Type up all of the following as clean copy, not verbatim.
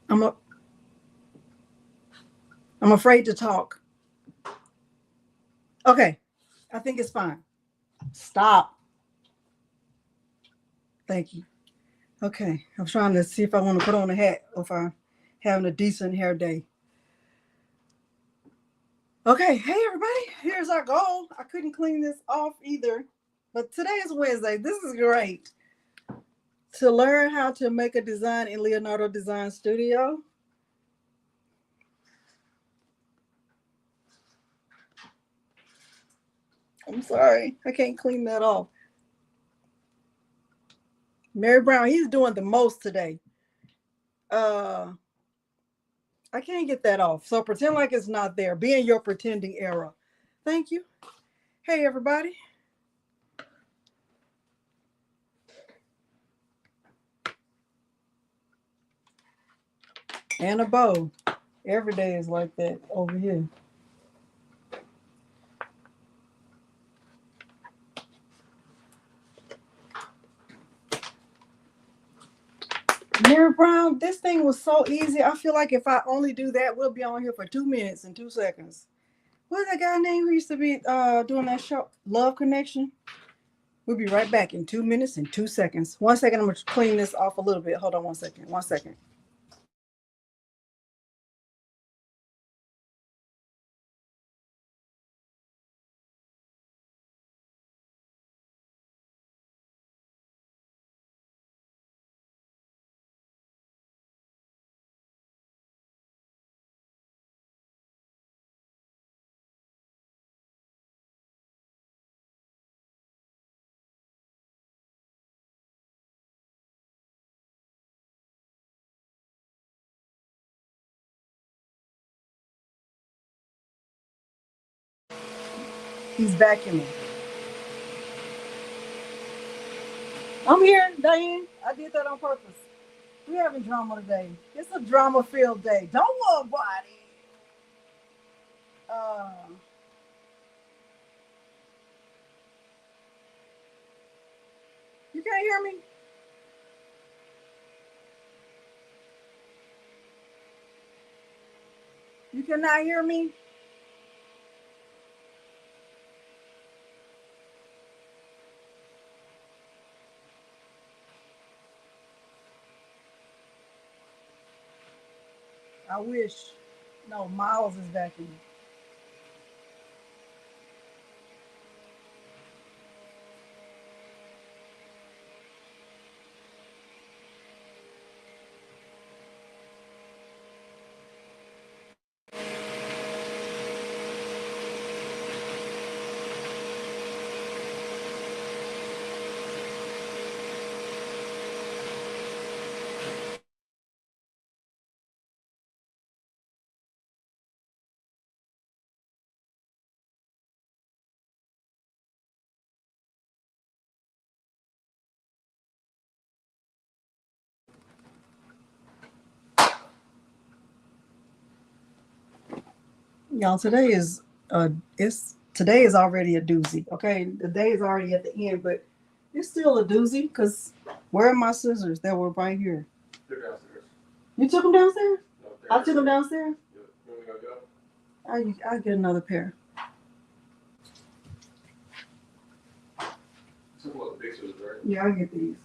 I'm a, I'm afraid to talk. Okay, I think it's fine. Stop. Thank you. Okay, I'm trying to see if I want to put on a hat or if I'm having a decent hair day. Okay, hey everybody, here's our goal. I couldn't clean this off either, but today is Wednesday. This is great. To learn how to make a design in Leonardo Design Studio. I'm sorry, I can't clean that off. Mary Brown, he's doing the most today. Uh, I can't get that off. So pretend like it's not there. Be in your pretending era. Thank you. Hey everybody. And a bow. Every day is like that over here. Mary Brown, this thing was so easy. I feel like if I only do that, we'll be on here for 2 minutes and 2 seconds. What's that guy name who used to be doing that show? Love Connection? We'll be right back in 2 minutes and 2 seconds. 1 second, I'm gonna clean this off a little bit. Hold on 1 second. 1 second. He's vacuuming. I'm here, Diane. I did that on purpose. We're having drama today. It's a drama-filled day. Don't worry about it. Uh, you can't hear me? You cannot hear me? I wish. No, Miles is vacuuming. Y'all, today is already a doozy. Okay, the day is already at the end, but it's still a doozy because where are my scissors that were right here? They're downstairs. You took them downstairs? No, I took them downstairs. Yep. You want me to go get them? I get another pair. Took one of the big scissors, right? Yeah, I get these.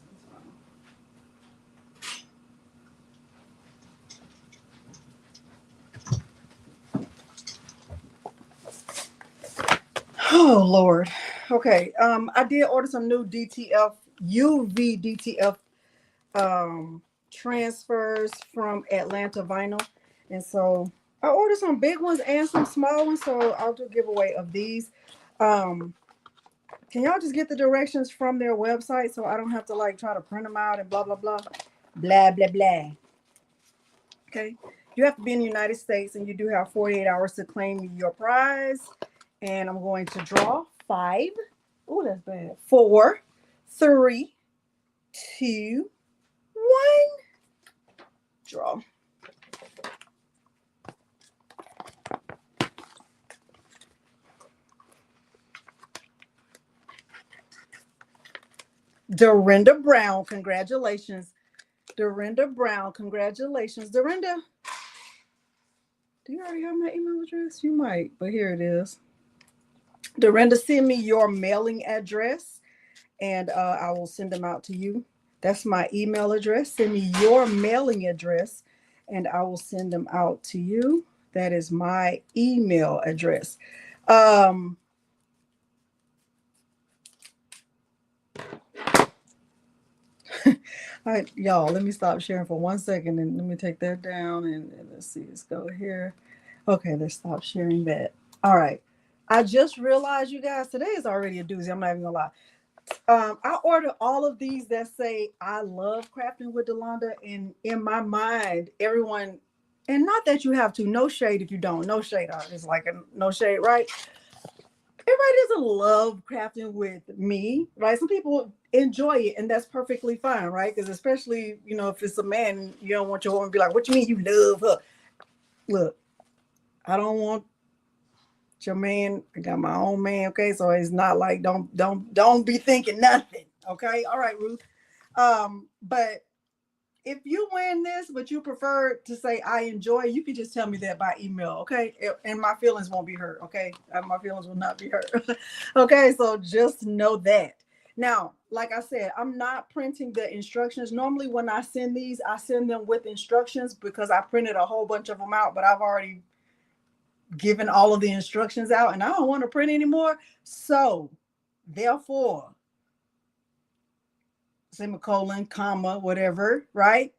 Oh Lord. Okay. I did order some new DTF UV DTF transfers from Atlanta Vinyl, and so I ordered some big ones and some small ones. So I'll do a giveaway of these. Um, can y'all just get the directions from their website so I don't have to like try to print them out and blah blah blah, blah blah blah. Okay. You have to be in the United States, and you do have 48 hours to claim your prize. And I'm going to draw 5. Oh, that's bad. 4, 3, 2, 1. Draw. Dorinda Brown, congratulations. Dorinda Brown. Congratulations. Dorinda, do you already have my email address? You might, but here it is. Dorinda, send me your mailing address and I will send them out to you. That's my email address. Send me your mailing address and I will send them out to you. That is my email address. All right, y'all, let me stop sharing for 1 second and let me take that down and let's see, let's go here. Okay, let's stop sharing that. All right. I just realized, you guys, today is already a doozy. I'm not even gonna lie. I ordered all of these that say I love crafting with Delonda, and in my mind, everyone, and not that you have to, no shade if you don't, no shade, it's like a no shade, right? Everybody doesn't love crafting with me, right? Some people enjoy it, and that's perfectly fine, right? Because especially, you know, if it's a man, you don't want your woman to be like, "What you mean you love her?" Look, I don't want your man. I got my own man, okay? So it's not like don't be thinking nothing, okay? All right, Ruth. But if you win this, but you prefer to say I enjoy, you can just tell me that by email, okay? And my feelings won't be hurt, okay? My feelings will not be hurt. Okay, so just know that. Now, like I said, I'm not printing the instructions. Normally when I send these, I send them with instructions because I printed a whole bunch of them out, but I've already given all of the instructions out and I don't want to print anymore. So therefore, semicolon, comma, whatever, right?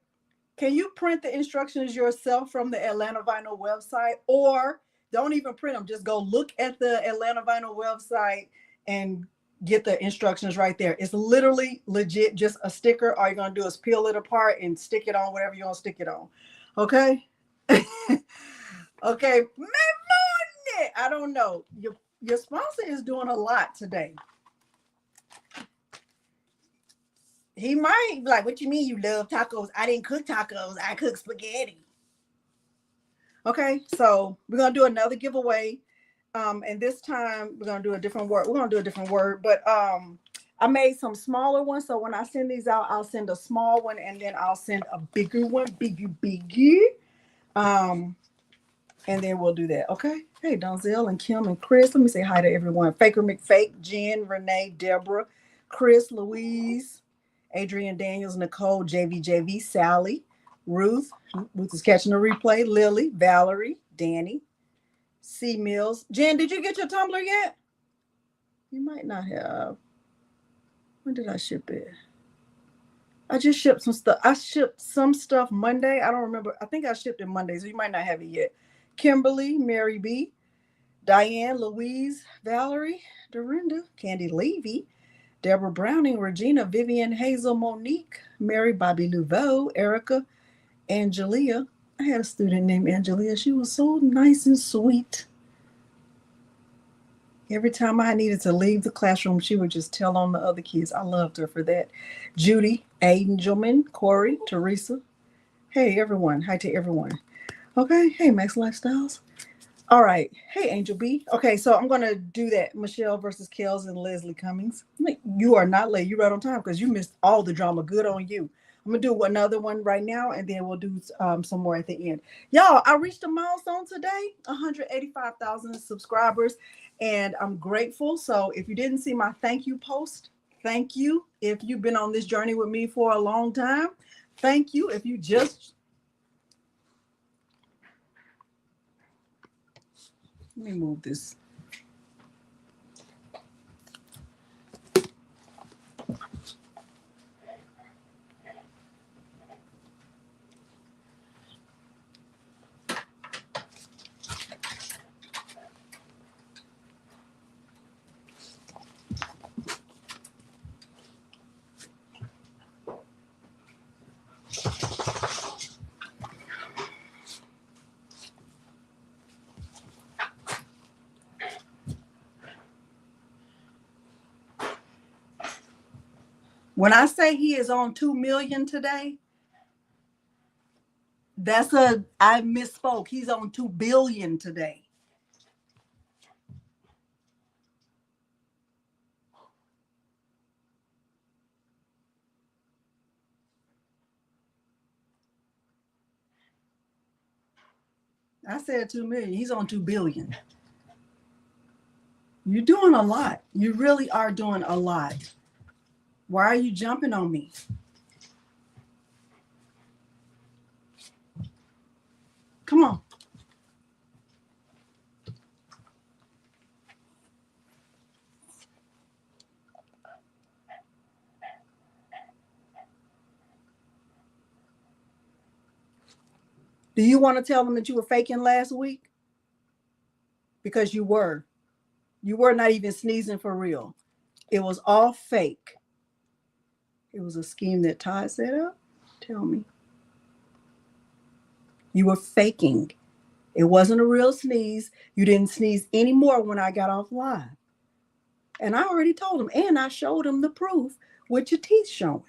Can you print the instructions yourself from the Atlanta Vinyl website, or don't even print them? Just go look at the Atlanta Vinyl website and get the instructions right there. It's literally legit just a sticker. All you're going to do is peel it apart and stick it on whatever you want to stick it on. Okay? Okay. I don't know. Your sponsor is doing a lot today. He might be like, "What you mean you love tacos? I didn't cook tacos. I cooked spaghetti." Okay, so we're gonna do another giveaway. And this time we're gonna do a different word. We're gonna do a different word, but I made some smaller ones. So when I send these out, I'll send a small one and then I'll send a bigger one, biggie. And then we'll do that. Okay. Hey, Donzel and Kim and Chris. Let me say hi to everyone. Faker McFake, Jen, Renee, Deborah, Chris, Louise, Adrian Daniels, Nicole, JV, Sally, Ruth. Ruth is catching the replay. Lily, Valerie, Danny, C Mills. Jen, did you get your tumbler yet? You might not have. When did I ship it? I just shipped some stuff. I shipped some stuff Monday. I don't remember. I think I shipped it Monday, so you might not have it yet. Kimberly, Mary B, Diane, Louise, Valerie, Dorinda, Candy Levy, Deborah Browning, Regina, Vivian, Hazel, Monique, Mary, Bobby Louveau, Erica, Angelia. I had a student named Angelia. She was so nice and sweet. Every time I needed to leave the classroom, she would just tell on the other kids. I loved her for that. Judy, Angelman, Corey, Teresa. Hey, everyone. Hi to everyone. Okay. Hey, Max Lifestyles. All right. Hey, Angel B. Okay, so I'm going to do that. Michelle versus Kels and Leslie Cummings. You are not late. You're right on time because you missed all the drama. Good on you. I'm going to do another one right now, and then we'll do some more at the end. Y'all, I reached a milestone today, 185,000 subscribers, and I'm grateful. So if you didn't see my thank you post, thank you. If you've been on this journey with me for a long time, thank you. If you just... Let me move this. When I say he is on 2 million today, I misspoke. He's on 2 billion today. I said 2 million. He's on 2 billion. You're doing a lot. You really are doing a lot. Why are you jumping on me? Come on. Do you want to tell them that you were faking last week? Because you were. You were not even sneezing for real. It was all fake. It was a scheme that Todd set up. Tell me. You were faking. It wasn't a real sneeze. You didn't sneeze anymore when I got off live. And I already told him, and I showed him the proof with your teeth showing.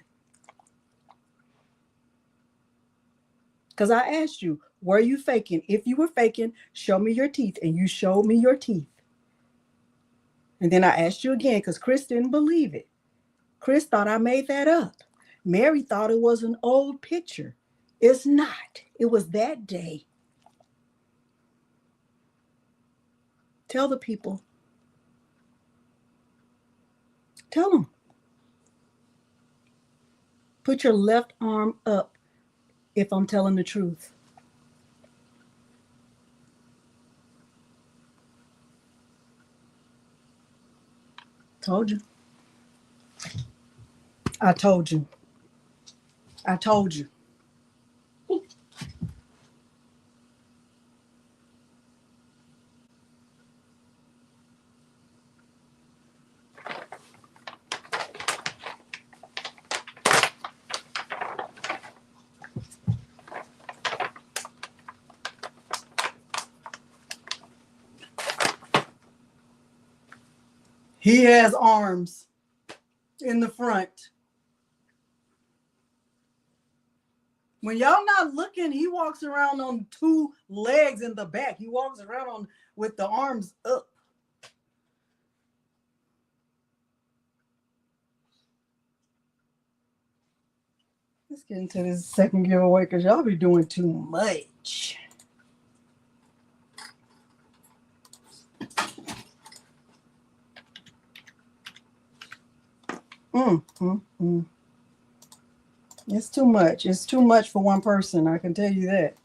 Because I asked you, were you faking? If you were faking, show me your teeth. And you showed me your teeth. And then I asked you again because Chris didn't believe it. Chris thought I made that up. Mary thought it was an old picture. It's not. It was that day. Tell the people. Tell them. Put your left arm up if I'm telling the truth. Told you. I told you. I told you. He has arms in the front. When y'all not looking, he walks around on 2 legs in the back. He walks around on with the arms up. Let's get into this second giveaway because y'all be doing too much. It's too much. It's too much for one person. I can tell you that.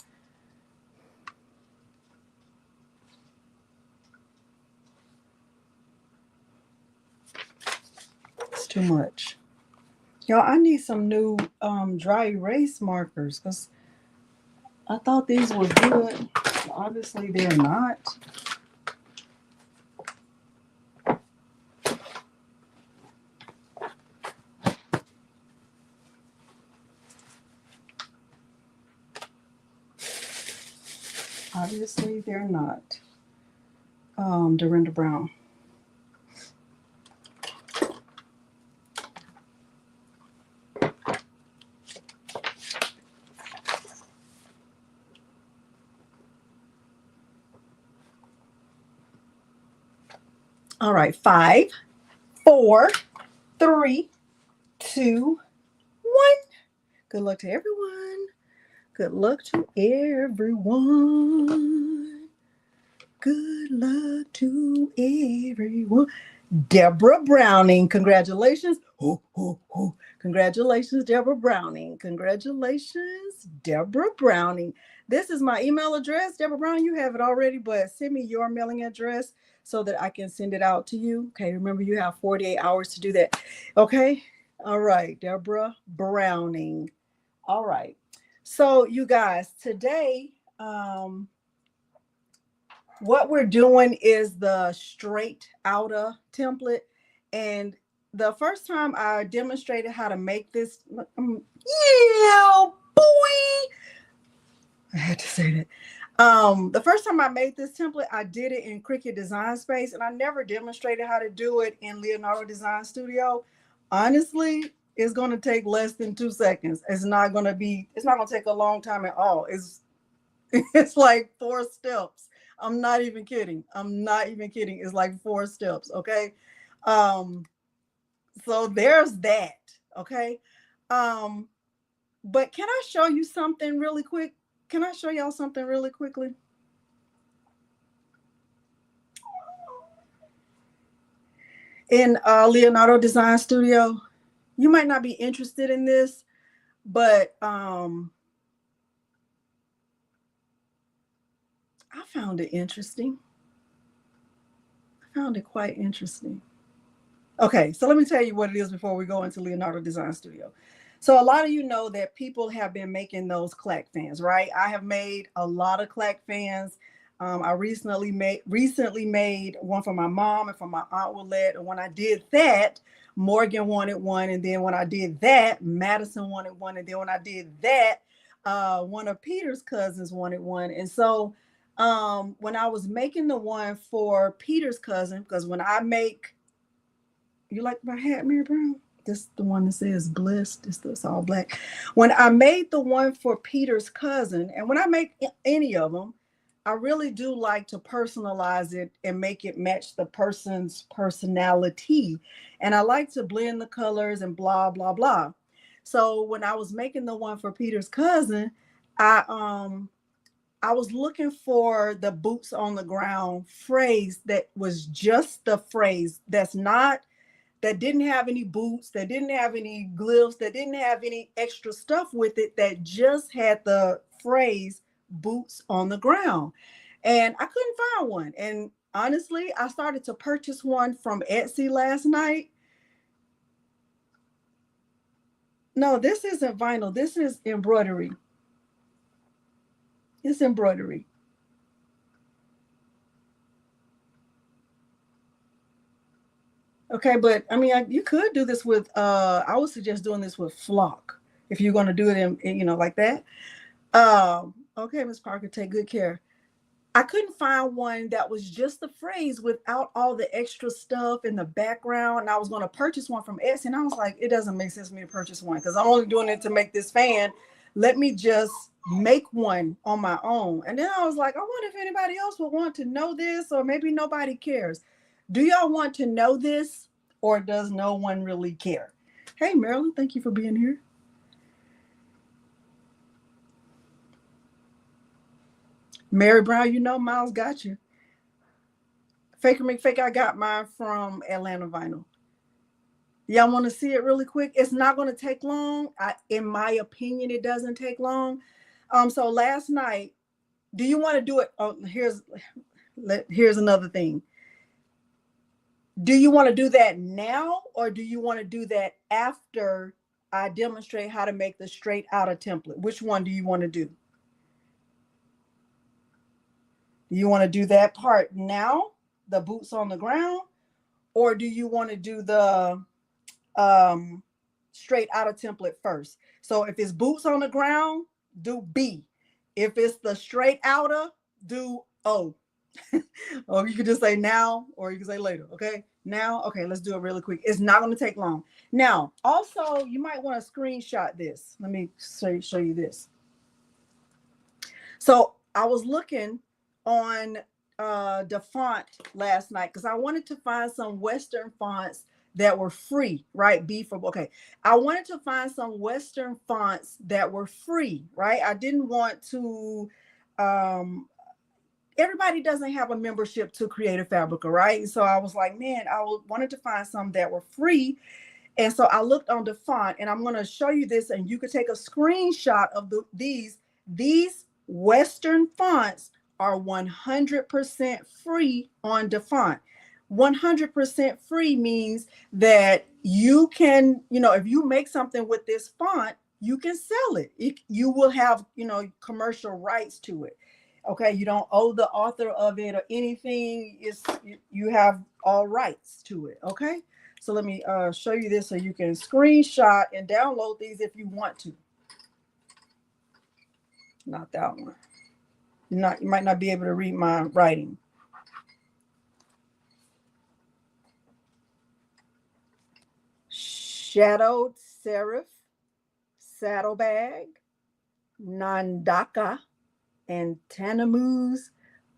It's too much. Y'all, I need some new dry erase markers because I thought these were good. Obviously, they're not. Obviously, they're not. Dorinda Brown. All right, 5, 4, 3, 2, 1. Good luck to everyone. Good luck to everyone. Good luck to everyone. Deborah Browning, congratulations. Ooh, ooh, ooh. Congratulations, Deborah Browning. Congratulations, Deborah Browning. This is my email address. Deborah Browning, you have it already, but send me your mailing address so that I can send it out to you. Okay, remember you have 48 hours to do that. Okay, all right, Deborah Browning. All right, so you guys, today, what we're doing is the straight outer template. And the first time I demonstrated how to make this, yeah, boy, I had to say that. The first time I made this template, I did it in Cricut Design Space, and I never demonstrated how to do it in Leonardo Design Studio. Honestly, it's going to take less than 2 seconds. It's not going to take a long time at all. It's like 4 steps. I'm not even kidding. It's like 4 steps. Okay. So there's that. Okay. But can I show you something really quick? Can I show y'all something really quickly? in Leonardo Design Studio. You might not be interested in this, but I found it interesting. I found it quite interesting. Okay, so let me tell you what it is before we go into Leonardo Design Studio. So a lot of you know that people have been making those clack fans, right? I have made a lot of clack fans. I recently made one for my mom and for my aunt Willette. And when I did that, Morgan wanted one. And then when I did that, Madison wanted one. And then when I did that, one of Peter's cousins wanted one. And so when I was making the one for Peter's cousin, because when I make, you like my hat, Mary Brown? This the one that says bliss. This all black. When I made the one for Peter's cousin, and when I make any of them, I really do like to personalize it and make it match the person's personality. And I like to blend the colors and blah, blah, blah. So when I was making the one for Peter's cousin, I was looking for the boots on the ground phrase that was just the phrase that didn't have any boots, that didn't have any glyphs, that didn't have any extra stuff with it, that just had the phrase boots on the ground. And I couldn't find one. And honestly, I started to purchase one from Etsy last night. No, this isn't vinyl. This is embroidery. It's embroidery. Okay, but I mean, you could do this with, I would suggest doing this with flock if you're going to do it in, like that. Okay, Miss Parker, take good care. I couldn't find one that was just the phrase without all the extra stuff in the background. And I was going to purchase one from Etsy, and I was like, it doesn't make sense for me to purchase one because I'm only doing it to make this fan. Let me just make one on my own. And then I was like, I wonder if anybody else would want to know this, or maybe nobody cares. Do y'all want to know this, or does no one really care? Hey, Marilyn, thank you for being here. Mary Brown, Miles got you. Faker McFake, I got mine from Atlanta Vinyl. Y'all want to see it really quick? It's not going to take long. In my opinion, it doesn't take long. So last night, do you want to do it? Oh, here's another thing. Do you want to do that now, or do you want to do that after I demonstrate how to make the straight outer template? Which one do you want to do? Do you want to do that part now, the boots on the ground, or do you want to do the straight outer template first? So if it's boots on the ground, do B. If it's the straight outer, do O. Or you could just say now, or you can say later. Okay, now. Okay, let's do it really quick. It's not going to take long. Now, also, you might want to screenshot this. Let me show you this. So I was looking on the font last night because I wanted to find some Western fonts that were free, right? I wanted to find some Western fonts that were free, right? I didn't want to, everybody doesn't have a membership to Creative Fabrica, right? So I was like, man, wanted to find some that were free. And so I looked on the font, and I'm going to show you this, and you could take a screenshot of these Western fonts are 100% free on DaFont. 100% free means that you can, if you make something with this font, you can sell it. You will have, commercial rights to it. Okay, you don't owe the author of it or anything. You have all rights to it. Okay, so let me show you this so you can screenshot and download these if you want to. Not that one. You might not be able to read my writing. Shadowed Serif, Saddlebag, Nandaka, and Tanamuse.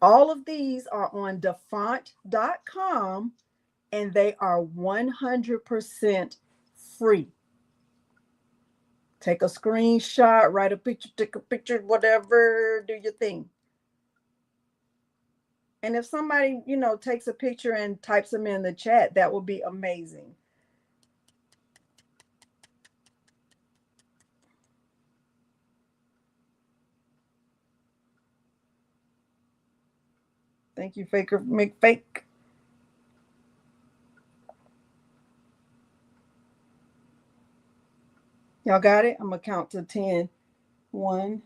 All of these are on dafont.com, and they are 100% free. Take a screenshot, write a picture, take a picture, whatever, do your thing. And if somebody, you know, takes a picture and types them in the chat, that would be amazing. Thank you, Faker McFake. Y'all got it? I'm going to count to 10. 1,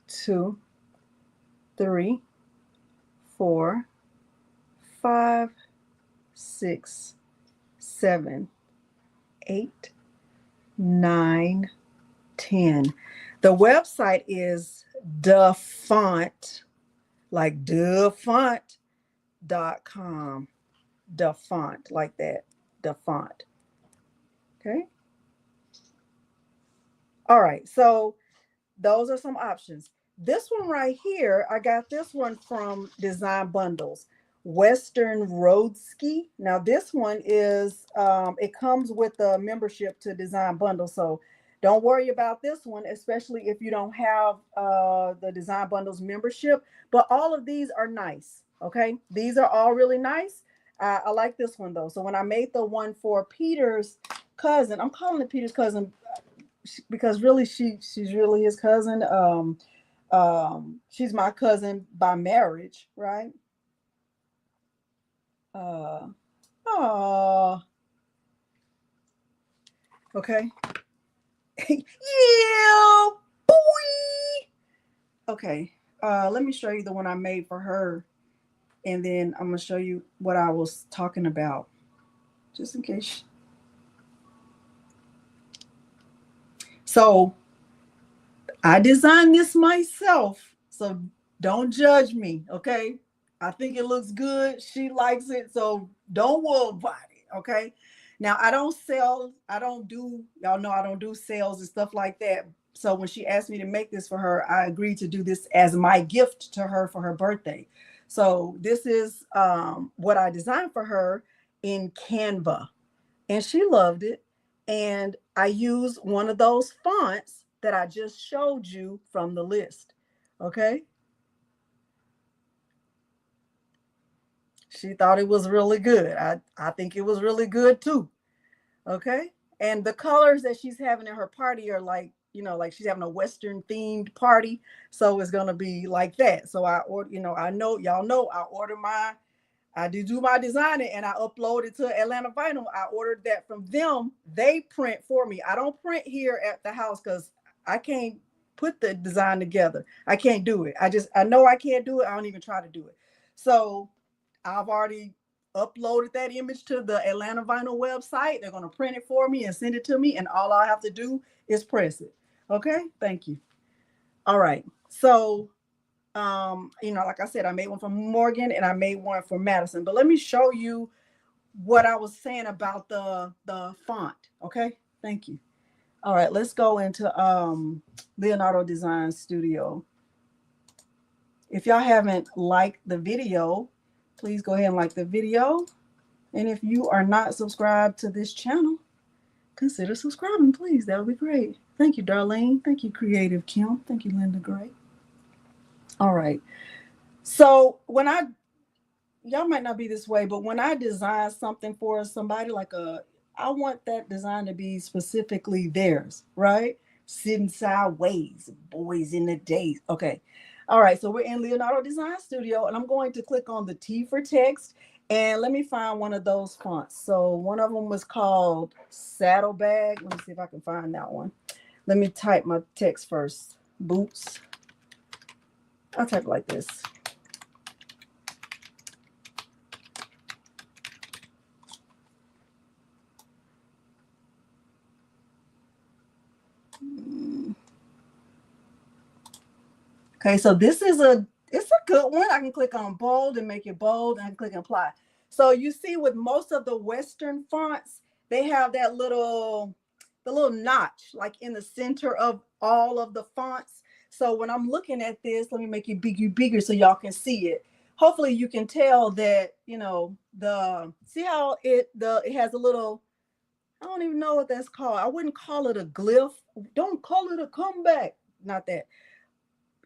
2, 3, 4, 5, 6, 7, 8, 9, 10. The website is DaFont, like DaFont.com. DaFont, like that. DaFont. Okay. All right. So those are some options. This one right here, I got this one from Design Bundles, Western Road Ski. Now this one is, it comes with a membership to Design Bundles. So don't worry about this one, especially if you don't have the Design Bundles membership. But all of these are nice. Okay. These are all really nice. I like this one though. So when I made the one for Peter's cousin, I'm calling it Peter's cousin because really she's really his cousin. She's my cousin by marriage, right? Oh, okay. Yeah, boy. Okay. Let me show you the one I made for her, and then I'm gonna show you what I was talking about, just in case. So I designed this myself, so don't judge me, okay? I think it looks good. She likes it, so don't worry about it, okay? Now, I don't sell, I don't do, y'all know I don't do sales and stuff like that. So when she asked me to make this for her, I agreed to do this as my gift to her for her birthday. So this is what I designed for her in Canva, and she loved it. And I used one of those fonts that I just showed you from the list. Okay. She thought it was really good. I think it was really good too. Okay. And the colors that she's having at her party are like, you know, like she's having a Western themed party. So it's going to be like that. So I order, you know, I know, y'all know I order my I do my designing and I upload it to Atlanta Vinyl. I ordered that from them. They print for me. I don't print here at the house because I can't put the design together. I can't do it. I know I can't do it. I don't even try to do it. So I've already uploaded that image to the Atlanta Vinyl website. They're going to print it for me and send it to me. And all I have to do is press it. Okay. Thank you. All right. So you know, like I said, I made one for Morgan and I made one for Madison. But let me show you what I was saying about the font. Okay, thank you. All right, let's go into Leonardo Design Studio. If y'all haven't liked the video, please go ahead and like the video. And if you are not subscribed to this channel, consider subscribing, please. That would be great. Thank you, Darlene. Thank you, Creative Kim. Thank you, Linda Gray. All right. So when y'all might not be this way, but when I design something for somebody, I want that design to be specifically theirs, right? Sitting sideways, boys in the days. Okay. All right. So we're in Leonardo Design Studio, and I'm going to click on the T for text, and let me find one of those fonts. So one of them was called Saddlebag. Let me see if I can find that one. Let me type my text first. Boots. I'll type it like this. Okay, so it's a good one. I can click on bold and make it bold, and I can click and apply. So you see with most of the Western fonts, they have the little notch like in the center of all of the fonts. So when I'm looking at this, let me make it bigger so y'all can see it. Hopefully you can tell that, you know, see how it has a little, I don't even know what that's called. I wouldn't call it a glyph. Don't call it a comeback. Not that.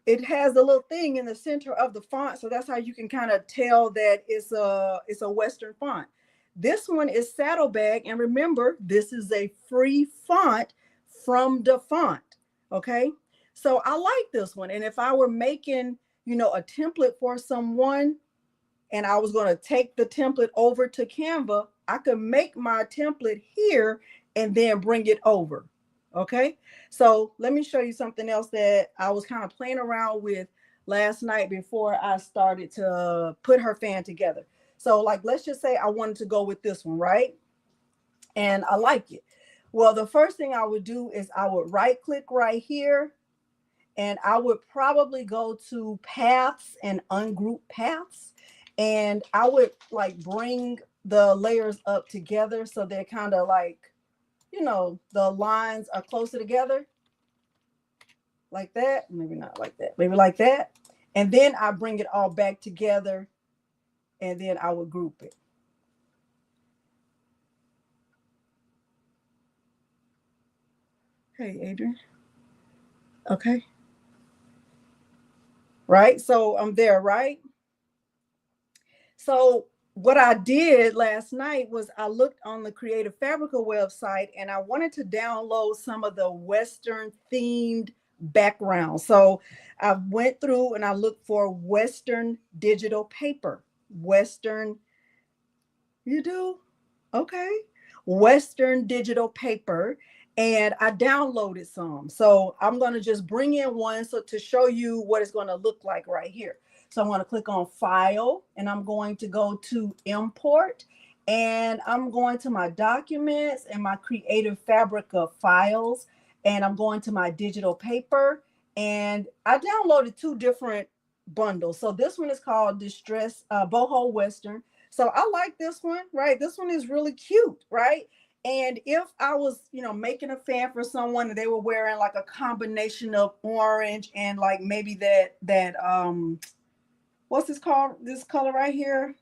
it has a little thing in the center of the font, so that's how you can kind of tell that it's a Western font. This one is Saddlebag, and remember, this is a free font from the font. Okay, so I like this one, and if I were making, you know, a template for someone, and I was going to take the template over to Canva, I could make my template here and then bring it over. Okay, so let me show you something else that I was kind of playing around with last night before I started to put her fan together. So like, let's just say I wanted to go with this one, right? And I like it. Well, the first thing I would do is I would right click right here, and I would probably go to paths and ungroup paths. And I would like bring the layers up together so they're kind of like, you know, the lines are closer together. Like that. Maybe not like that. Maybe like that. And then I bring it all back together, and then I would group it. Hey, Adrian. Okay. Right. So I'm there, right? So what I did last night was I looked on the Creative Fabrica website, and I wanted to download some of the Western themed backgrounds. So I went through and I looked for Western digital paper. Western, you do? Okay. Western digital paper. And I downloaded some. So I'm going to just bring in one so to show you what it's going to look like right here. So I'm going to click on File, and I'm going to go to Import, and I'm going to my Documents and my Creative Fabrica files, and I'm going to my digital paper, and I downloaded two different bundles. So this one is called Distress Boho Western. So I like this one, right? This one is really cute, right? And if I was, you know, making a fan for someone and they were wearing like a combination of orange and like maybe that what's this called? This color right here,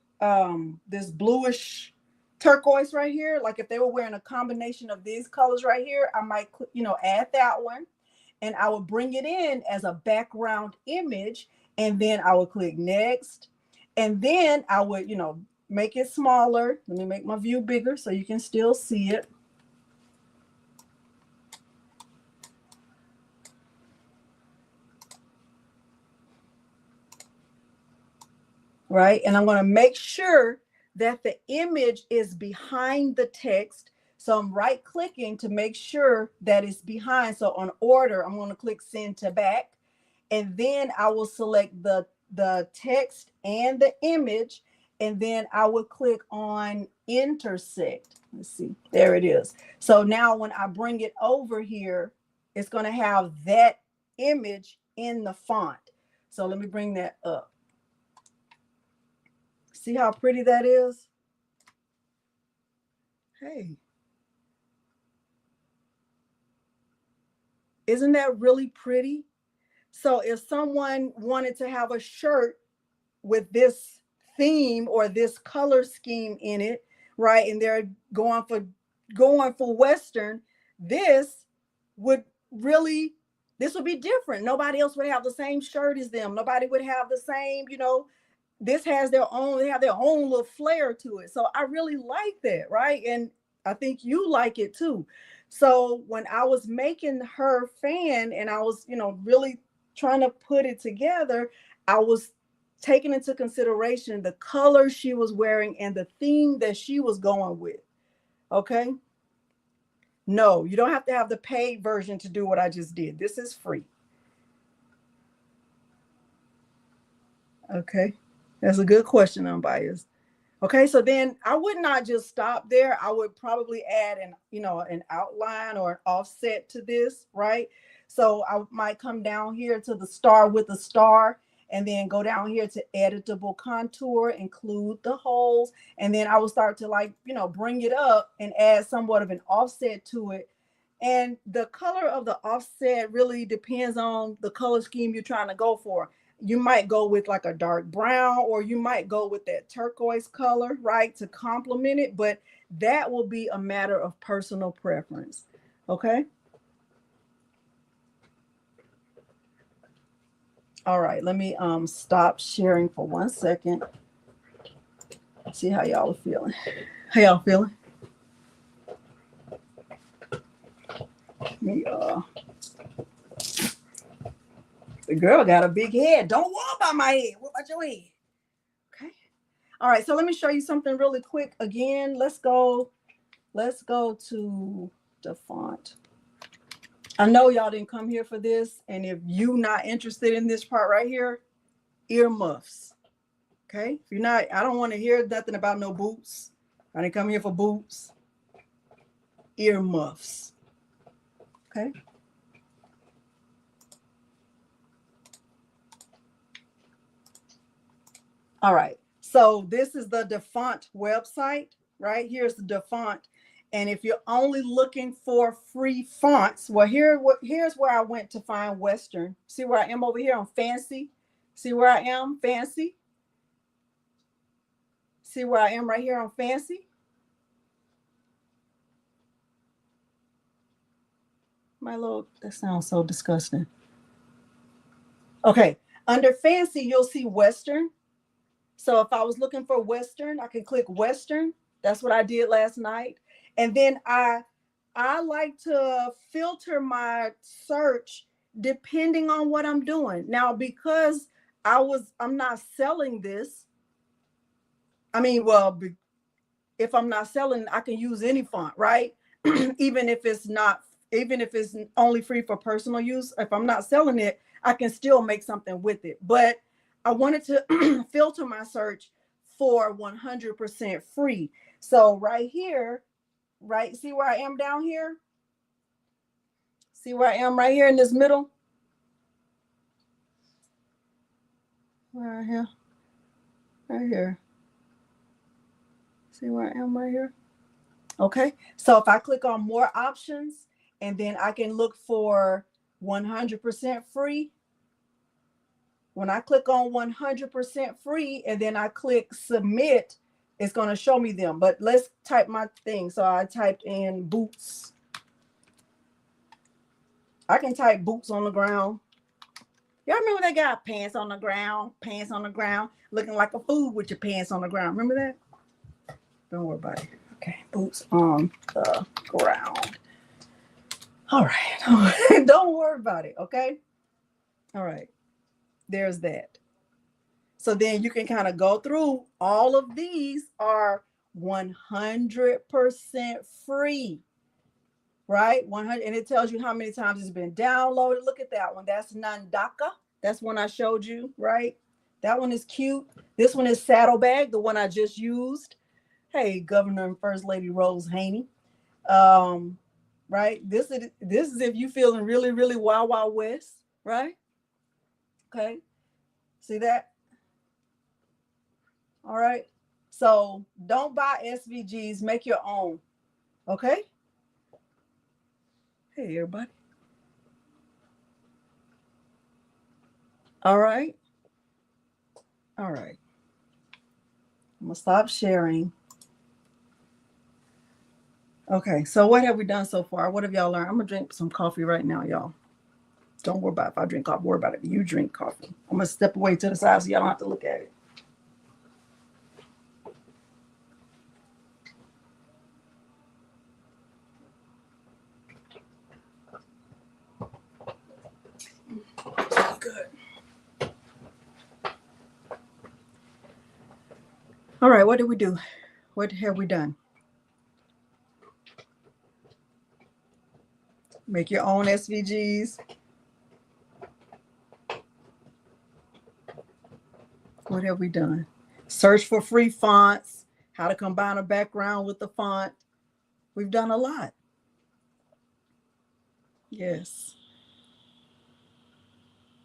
this bluish turquoise right here. Like if they were wearing a combination of these colors right here, I might, you know, add that one, and I would bring it in as a background image, and then I would click next, and then I would, you know, make it smaller. Let me make my view bigger so you can still see it. Right? And I'm going to make sure that the image is behind the text. So I'm right clicking to make sure that it's behind. So on order, I'm going to click send to back. And then I will select the text and the image. And then I would click on intersect. Let's see. There it is. So now when I bring it over here, it's going to have that image in the font. So let me bring that up. See how pretty that is? Hey. Isn't that really pretty? So if someone wanted to have a shirt with this theme or this color scheme in it, right, and they're going for Western, this would really, this would be different. Nobody else would have the same shirt as them. Nobody would have the same, you know, this has their own, they have their own little flair to it. So I really like that, right? And I think you like it too. So when I was making her fan and I was, you know, really trying to put it together, I was taking into consideration the color she was wearing and the theme that she was going with. Okay. No, you don't have to have the paid version to do what I just did. This is free. Okay. That's a good question, unbiased. Okay, so then I would not just stop there. I would probably add an, you know, an outline or an offset to this, right? So I might come down here to the star with the star, and then go down here to editable contour, include the holes, and then I will start to, like, you know, bring it up and add somewhat of an offset to it. And the color of the offset really depends on the color scheme you're trying to go for. You might go with like a dark brown, or you might go with that turquoise color, right, to complement it. But that will be a matter of personal preference. Okay. All right, let me stop sharing for 1 second. See how y'all are feeling. How y'all feeling? Me, the girl got a big head. Don't worry about my head. What about your head? Okay. All right, so let me show you something really quick. Again, let's go to the font. I know y'all didn't come here for this, and if you're not interested in this part right here, earmuffs. Okay, if you're not, I don't want to hear nothing about no boots. I didn't come here for boots. Earmuffs. Okay. All right. So this is the DaFont website, right? Here's the DaFont. And if you're only looking for free fonts, well, here's where I went to find Western. See where I am over here on Fancy? See where I am? Fancy? See where I am right here on Fancy? That sounds so disgusting. Okay, under Fancy, you'll see Western. So if I was looking for Western, I can click Western. That's what I did last night. And then I like to filter my search depending on what I'm doing. Now, because I'm not selling this. I mean, well, if I'm not selling, I can use any font, right? even if it's only free for personal use. If I'm not selling it, I can still make something with it. But I wanted to filter my search for 100% free. So right here, right, see where I am down here? See where I am right here in this middle? Right here. Right here. See where I am right here? Okay. So if I click on more options, and then I can look for 100% free. When I click on 100% free and then I click submit, it's going to show me them. But let's type my thing. So I typed in boots. I can type boots on the ground. Y'all remember they got pants on the ground, looking like a fool with your pants on the ground. Remember that? Don't worry about it. Okay, boots on the ground. All right. Don't worry about it, okay? All right. There's that. So then you can kind of go through. All of these are 100% free, right? 100, and it tells you how many times it's been downloaded. Look at that one. That's Nandaka. That's one I showed you, right? That one is cute. This one is Saddlebag, the one I just used. Hey, Governor and First Lady Rose Haney. Right? This is if you feeling really, really wild, wild west, right? Okay. See that? All right. So don't buy SVGs, make your own. Okay. Hey, everybody. All right. All right. I'm going to stop sharing. Okay. So what have we done so far? What have y'all learned? I'm going to drink some coffee right now, y'all. Don't worry about it. If I drink coffee, worry about it. If you drink coffee, I'm going to step away to the side so y'all don't have to look at it. Good. All right. What did we do? What have we done? Make your own SVGs. What have we done? Search for free fonts, how to combine a background with the font. We've done a lot. Yes.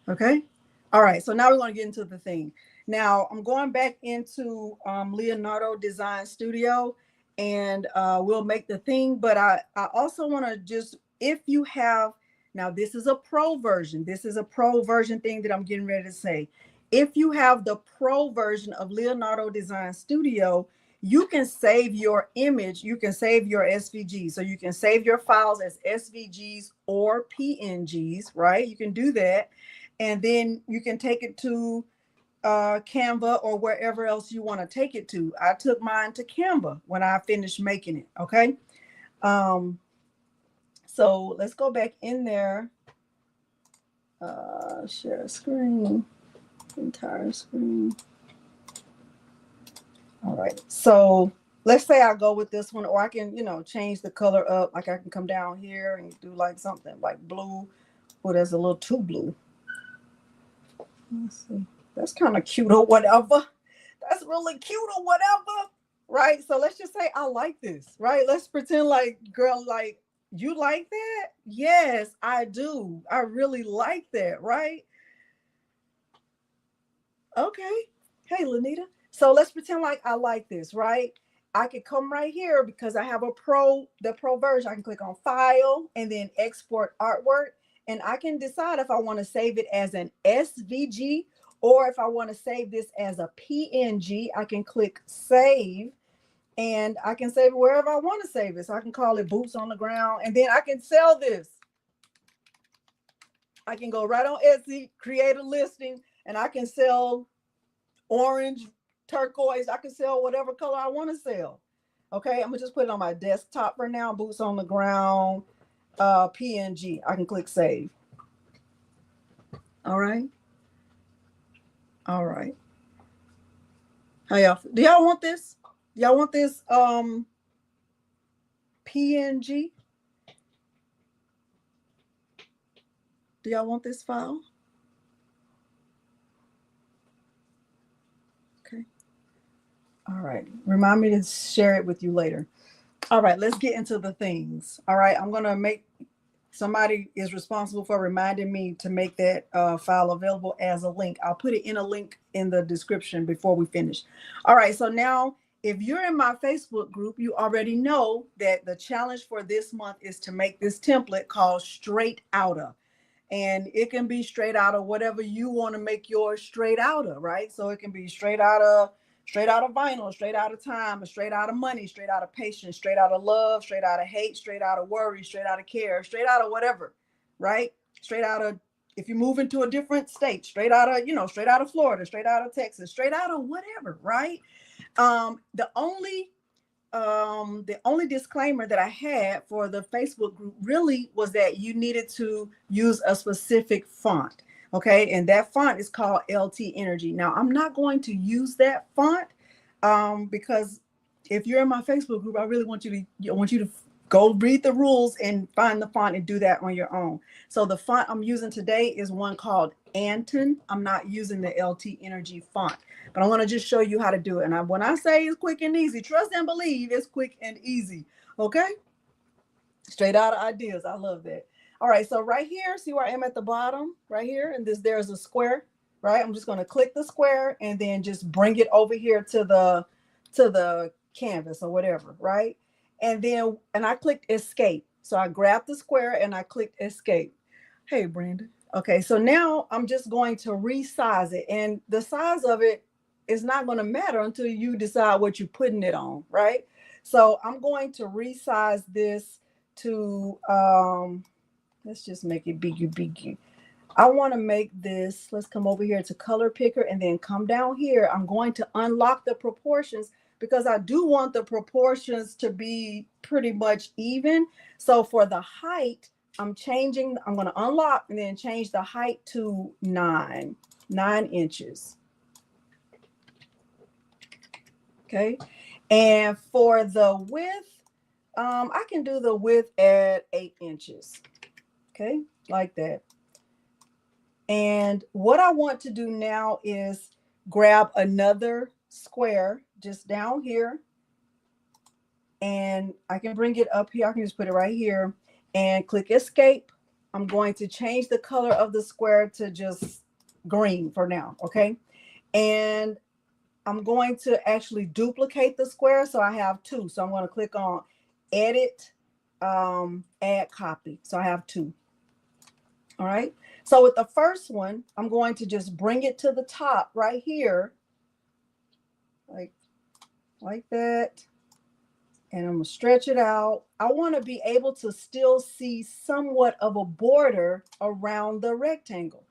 Okay. All right. So now we're going to get into the thing. Now I'm going back into Leonardo Design Studio, and we'll make the thing. But I also want to just, if you have, now this is a pro version. This is a pro version thing that I'm getting ready to say. If you have the pro version of Leonardo Design Studio, you can save your image. You can save your SVG. So you can save your files as SVGs or PNGs, right? You can do that. and then you can take it to Canva or wherever else you want to take it to. I took mine to Canva when I finished making it. Okay. So let's go back in there. Share screen, entire screen. All right. So let's say I go with this one, or I can, change the color up. Like I can come down here and do like something like blue. Oh, there's a little too blue. Let's see. That's kind of cute or whatever. That's really cute or whatever. Right. So let's just say I like this. Right. Let's pretend like, girl, like, you like that? Yes, I do. I really like that. Right. Okay. Hey, Lanita. So let's pretend like I like this, right? I could come right here because I have the pro version. I can click on file and then export artwork. And I can decide if I want to save it as an SVG or if I want to save this as a PNG. I can click save and I can save it wherever I want to save it. So I can call it boots on the ground and then I can sell this. I can go right on Etsy, create a listing, and I can sell orange, turquoise. I can sell whatever color I want to sell. Okay, I'm gonna just put it on my desktop for now. Boots on the ground, PNG. I can click save. All right. All right. How y'all? Do y'all want this? Y'all want this PNG? Do y'all want this file? Okay. All right. Remind me to share it with you later. All right, let's get into the things. All right, I'm going to make, somebody is responsible for reminding me to make that file available as a link. I'll put it in a link in the description before we finish. All right, so now if you're in my Facebook group, you already know that the challenge for this month is to make this template called Straight OUTTA. And it can be straight out of whatever you want to make yours straight out of, right? So it can be straight out of vinyl, straight out of time, straight out of money, straight out of patience, straight out of love, straight out of hate, straight out of worry, straight out of care, straight out of whatever, right? Straight out of, if you move into a different state, straight out of, straight out of Florida, straight out of Texas, straight out of whatever, right? The only disclaimer that I had for the Facebook group really was that you needed to use a specific font. Okay. And that font is called LT Energy. Now I'm not going to use that font because if you're in my Facebook group, I really want you to go read the rules and find the font and do that on your own. So the font I'm using today is one called Anton. I'm not using the LT Energy font, but I'm going to just show you how to do it. And when I say it's quick and easy, trust and believe it's quick and easy. Okay. Straight out of ideas. I love that. All right. So right here, see where I am at the bottom right here. And there's a square, right? I'm just going to click the square and then just bring it over here to the canvas or whatever. Right. And I clicked escape. So I grabbed the square and I clicked escape. Hey, Brandon. Okay. So now I'm just going to resize it, and the size of it is not going to matter until you decide what you're putting it on. Right. So I'm going to resize this to, let's just make it biggie. I want to make this, let's come over here to color picker and then come down here. I'm going to unlock the proportions because I do want the proportions to be pretty much even. So for the height, I'm going to unlock and then change the height to 9 inches. Okay. And for the width, I can do the width at 8 inches. Okay. Like that. And what I want to do now is grab another square just down here, and I can bring it up here. I can just put it right here and click escape. I'm going to change the color of the square to just green for now. Okay. And I'm going to actually duplicate the square. So I have 2. So I'm going to click on edit, add copy. So I have 2. All right. So with the first one, I'm going to just bring it to the top right here, like that. And I'm going to stretch it out. I want to be able to still see somewhat of a border around the rectangle.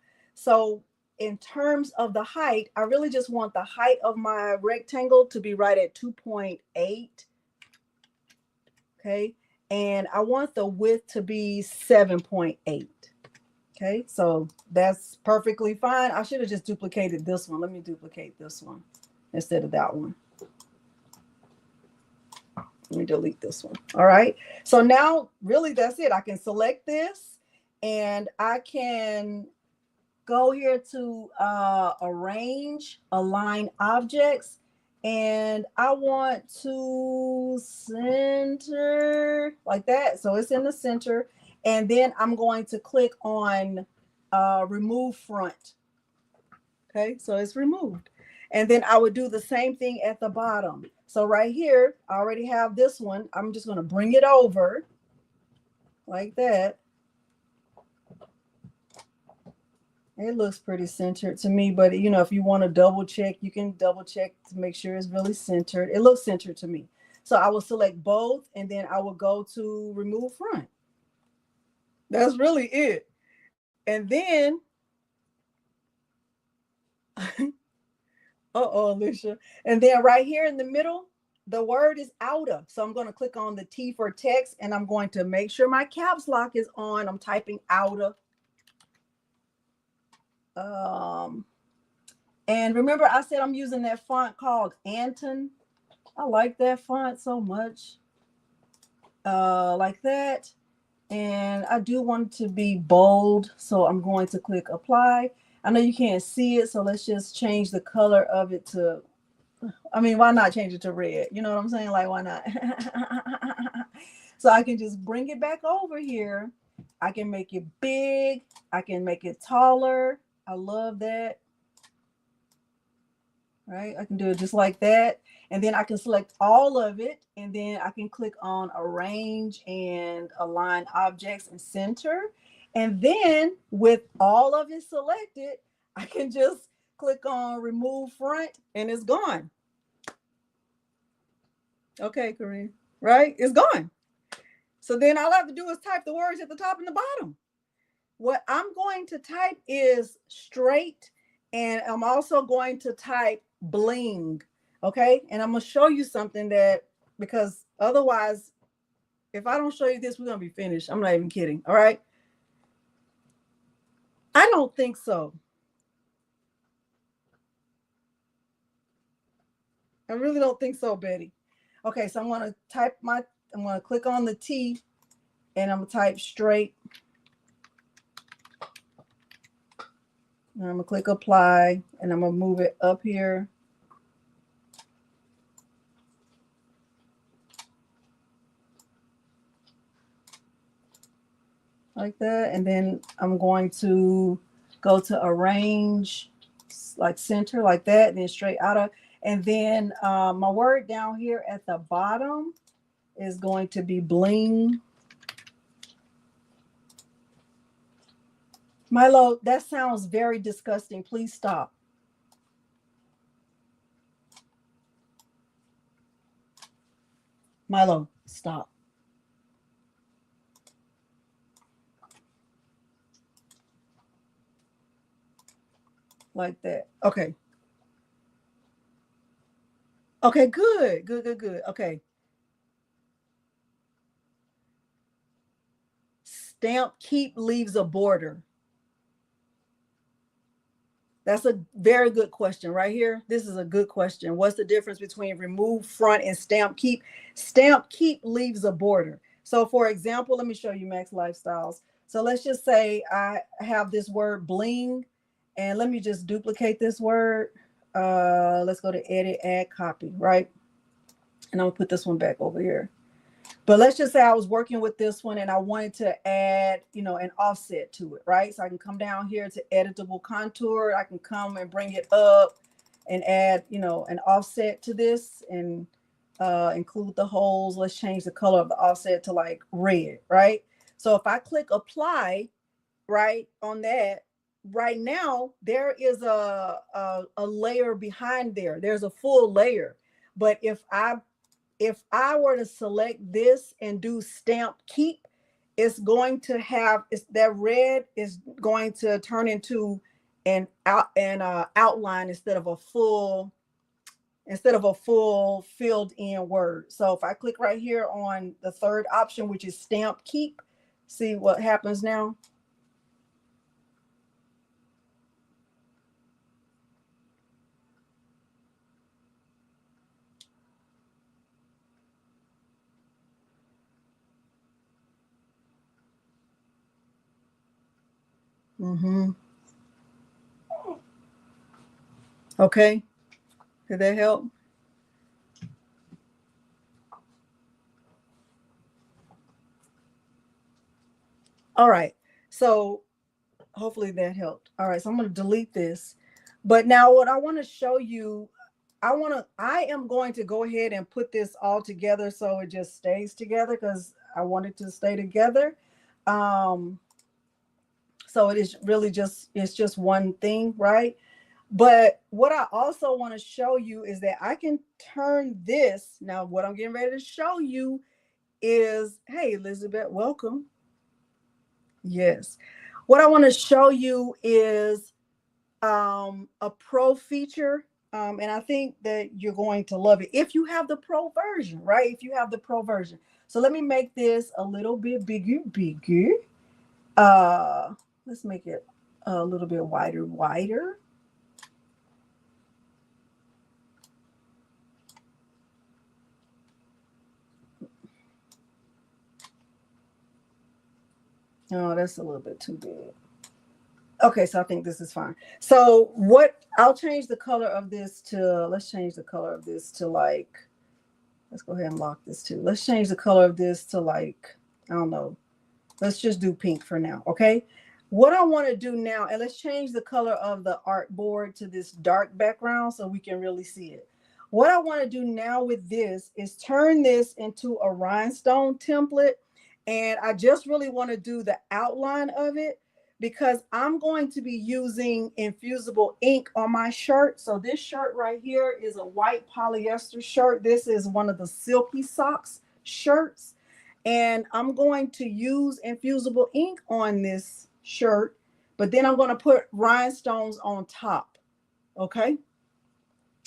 So in terms of the height, I really just want the height of my rectangle to be right at 2.8. Okay. And I want the width to be 7.8. Okay. So that's perfectly fine. I should have just duplicated this one. Let me duplicate this one instead of that one. Let me delete this one. All right. So now really that's it. I can select this and I can go here to arrange, align objects. And I want to center like that. So it's in the center. And then I'm going to click on remove front. Okay, so it's removed. And then I would do the same thing at the bottom. So right here, I already have this one. I'm just going to bring it over like that. It looks pretty centered to me, but you know, if you want to double check, you can double check to make sure it's really centered. It looks centered to me. So I will select both and then I will go to remove front. That's really it. And then, Alicia. And then right here in the middle, the word is outa. So I'm going to click on the T for text and I'm going to make sure my caps lock is on. I'm typing outa. And remember I said I'm using that font called Anton. I like that font so much. Like that. And I do want it to be bold. So I'm going to click apply. I know you can't see it. So let's just change the color of it to, I mean, why not change it to red? You know what I'm saying? Like, why not? So I can just bring it back over here. I can make it big. I can make it taller. I love that. Right? I can do it just like that. And then I can select all of it. And then I can click on arrange and align objects and center. And then with all of it selected, I can just click on remove front and it's gone. Okay, Corinne, right? It's gone. So then all I have to do is type the words at the top and the bottom. What I'm going to type is straight, and I'm also going to type bling. Okay, and I'm going to show you something that, because otherwise, if I don't show you this, we're going to be finished. I'm not even kidding. All right. I don't think so. I really don't think so, Betty. Okay, so I'm going to type I'm going to click on the T and I'm going to type straight. And I'm going to click apply and I'm going to move it up here. Like that. And then I'm going to go to arrange, like center, like that, and then straight out of. And then my word down here at the bottom is going to be bling. Milo, that sounds very disgusting. Please stop. Milo, stop. Like that. Okay. Okay, good. Good. Okay. Stamp keep leaves a border. That's a very good question right here. This is a good question. What's the difference between remove front and stamp keep? Stamp keep leaves a border. So for example, let me show you Max Lifestyles. So let's just say I have this word bling, and let me just duplicate this word. Let's go to edit, add copy, right? And I'm gonna put this one back over here. But let's just say I was working with this one and I wanted to add, you know, an offset to it, right? So I can come down here to editable contour. I can come and bring it up and add, you know, an offset to this and include the holes. Let's change the color of the offset to like red, right? So if I click apply, right, on that, right now there is a layer behind there. There's a full layer. But if I were to select this and do stamp keep, it's going to have, that red is going to turn into outline instead of a full filled in word. So if I click right here on the third option, which is stamp keep, see what happens now. Okay, did that help? All right, so hopefully that helped. All right, so I'm going to delete this. But now what I want to show you, I am going to go ahead and put this all together so it just stays together, because I want it to stay together. So it is really it's just one thing, right? But what I also want to show you is that I can turn this. Now, what I'm getting ready to show you is, hey, Elizabeth, welcome. Yes. What I want to show you is a pro feature. And I think that you're going to love it if you have the pro version, right? If you have the pro version. So let me make this a little bit bigger. Let's make it a little bit wider. Oh, that's a little bit too big. Okay, so I think this is fine. So I'll change the color of this to, let's change the color of this to like, let's go ahead and lock this too. Let's change the color of this to like, I don't know. Let's just do pink for now, okay? What I want to do now, and let's change the color of the artboard to this dark background so we can really see it. What I want to do now with this is turn this into a rhinestone template. And I just really want to do the outline of it because I'm going to be using infusible ink on my shirt. So this shirt right here is a white polyester shirt. This is one of the Silky Socks shirts. And I'm going to use infusible ink on this shirt, but then I'm going to put rhinestones on top. Okay.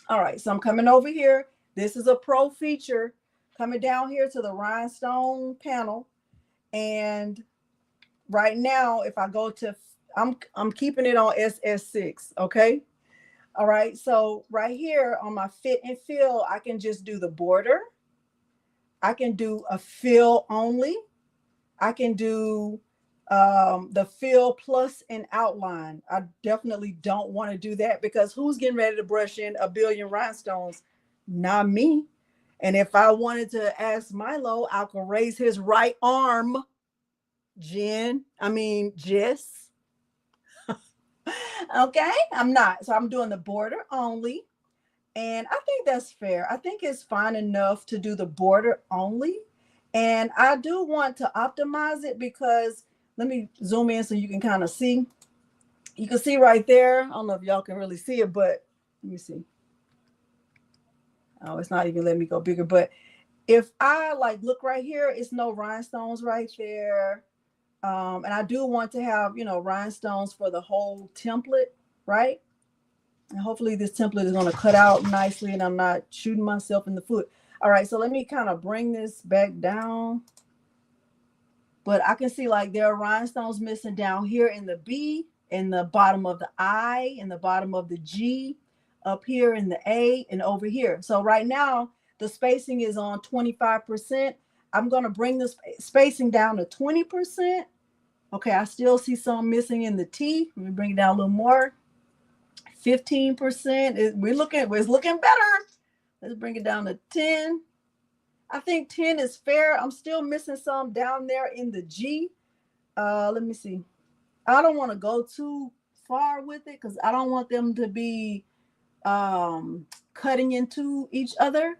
All right. So I'm coming over here. This is a pro feature. Coming down here to the rhinestone panel. And right now, if I go to, I'm keeping it on SS6. Okay. All right. So right here on my fit and fill, I can just do the border. I can do a fill only. I can do the fill plus an outline. I definitely don't want to do that because who's getting ready to brush in a billion rhinestones? Not me. And if I wanted to ask Milo, I could raise his right arm. Jess. Okay, I'm not. So I'm doing the border only. And I think that's fair. I think it's fine enough to do the border only. And I do want to optimize it because let me zoom in so you can kind of see. You can see right there. I don't know if y'all can really see it, but let me see. Oh, it's not even letting me go bigger. But if I like look right here, it's no rhinestones right there. And I do want to have, rhinestones for the whole template, right? And hopefully this template is going to cut out nicely and I'm not shooting myself in the foot. All right, so let me kind of bring this back down. But I can see like there are rhinestones missing down here in the B, in the bottom of the I, in the bottom of the G, up here in the A, and over here. So right now, the spacing is on 25%. I'm going to bring the spacing down to 20%. Okay, I still see some missing in the T. Let me bring it down a little more. 15%. It's looking better. Let's bring it down to 10. I think 10 is fair. I'm still missing some down there in the G. Let me see. I don't want to go too far with it because I don't want them to be cutting into each other.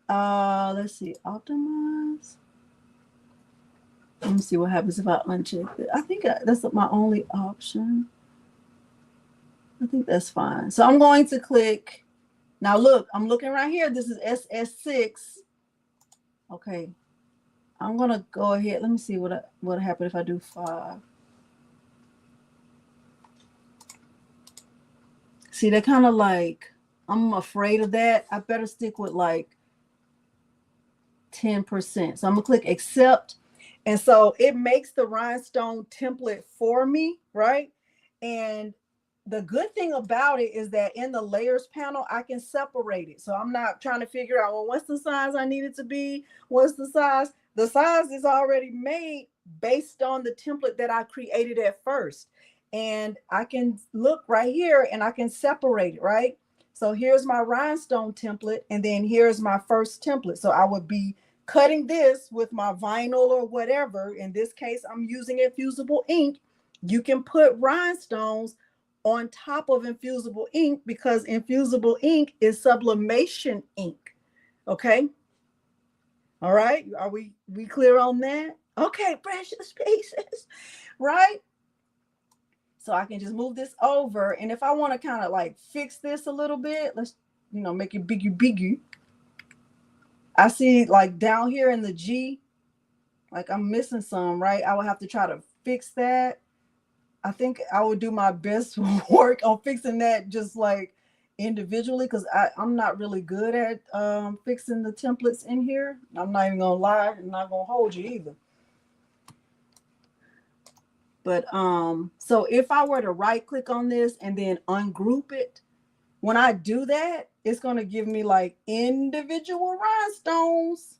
Let's see. Optimize. Let me see what happens if I uncheck it. I think that's my only option. I think that's fine. So I'm going to click. Now look, I'm looking right here. This is SS6. Okay. I'm going to go ahead. Let me see what happened if I do 5. See, they're kind of like, I'm afraid of that. I better stick with like 10%. So I'm gonna click accept. And so it makes the rhinestone template for me, right? And the good thing about it is that in the layers panel, I can separate it. So I'm not trying to figure out, well, what's the size I need it to be? What's the size? The size is already made based on the template that I created at first. And I can look right here and I can separate it, right? So here's my rhinestone template, and then here's my first template. So I would be cutting this with my vinyl or whatever. In this case, I'm using Infusible Ink. You can put rhinestones on top of Infusible Ink because Infusible Ink is sublimation ink. Okay. All right. Are we clear on that? Okay, precious pieces. Right. So I can just move this over. And if I want to kind of like fix this a little bit, let's, make it bigger. I see like down here in the G, like I'm missing some, right? I would have to try to fix that. I think I would do my best work on fixing that just like individually, because I'm not really good at fixing the templates in here. I'm not even gonna lie, I'm not gonna hold you either. But so if I were to right click on this and then ungroup it, when I do that, it's gonna give me like individual rhinestones.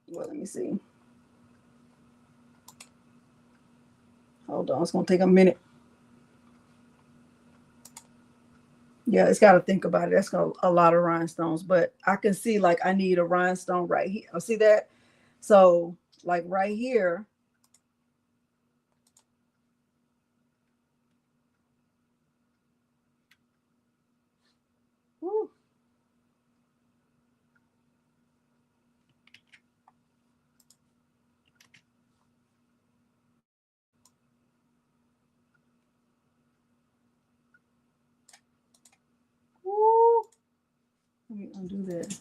Well, let me see. Hold on, it's gonna take a minute. Yeah, it's got to think about it. That's got a lot of rhinestones, but I can see like I need a rhinestone right here. See that? So like right here. Woo. Woo. Let me undo that.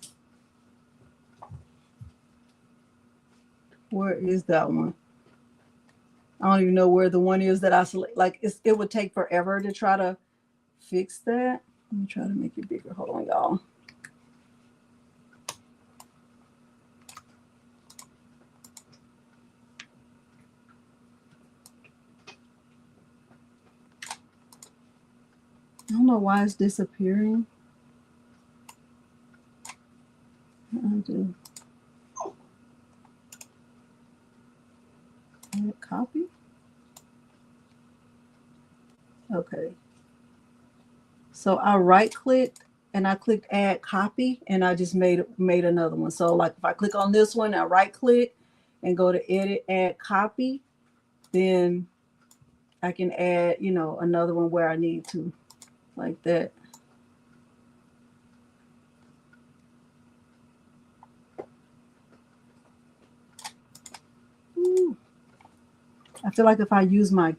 Where is that one? I don't even know where the one is that I select. Like it would take forever to try to fix that. Let me try to make it bigger. Hold on, y'all. I don't know why it's disappearing. Undo. Copy. Okay. So I right clicked and I clicked add copy and I just made another one. So like if I click on this one, I right click and go to edit, add copy, then I can add, another one where I need to, like that. Ooh. I feel like if I use my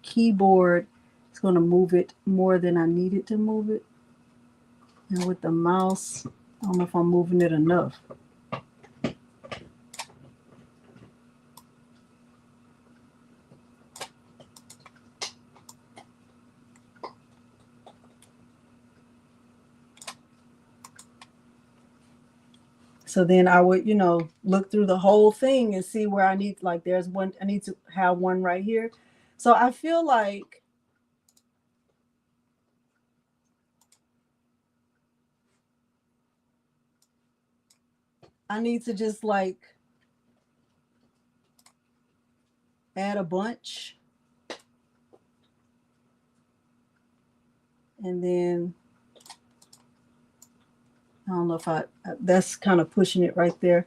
keyboard, it's going to move it more than I need it to move it. And with the mouse, I don't know if I'm moving it enough. So then I would, look through the whole thing and see where I need, like there's one, I need to have one right here. So I feel like I need to just like add a bunch. And then I don't know if that's kind of pushing it right there.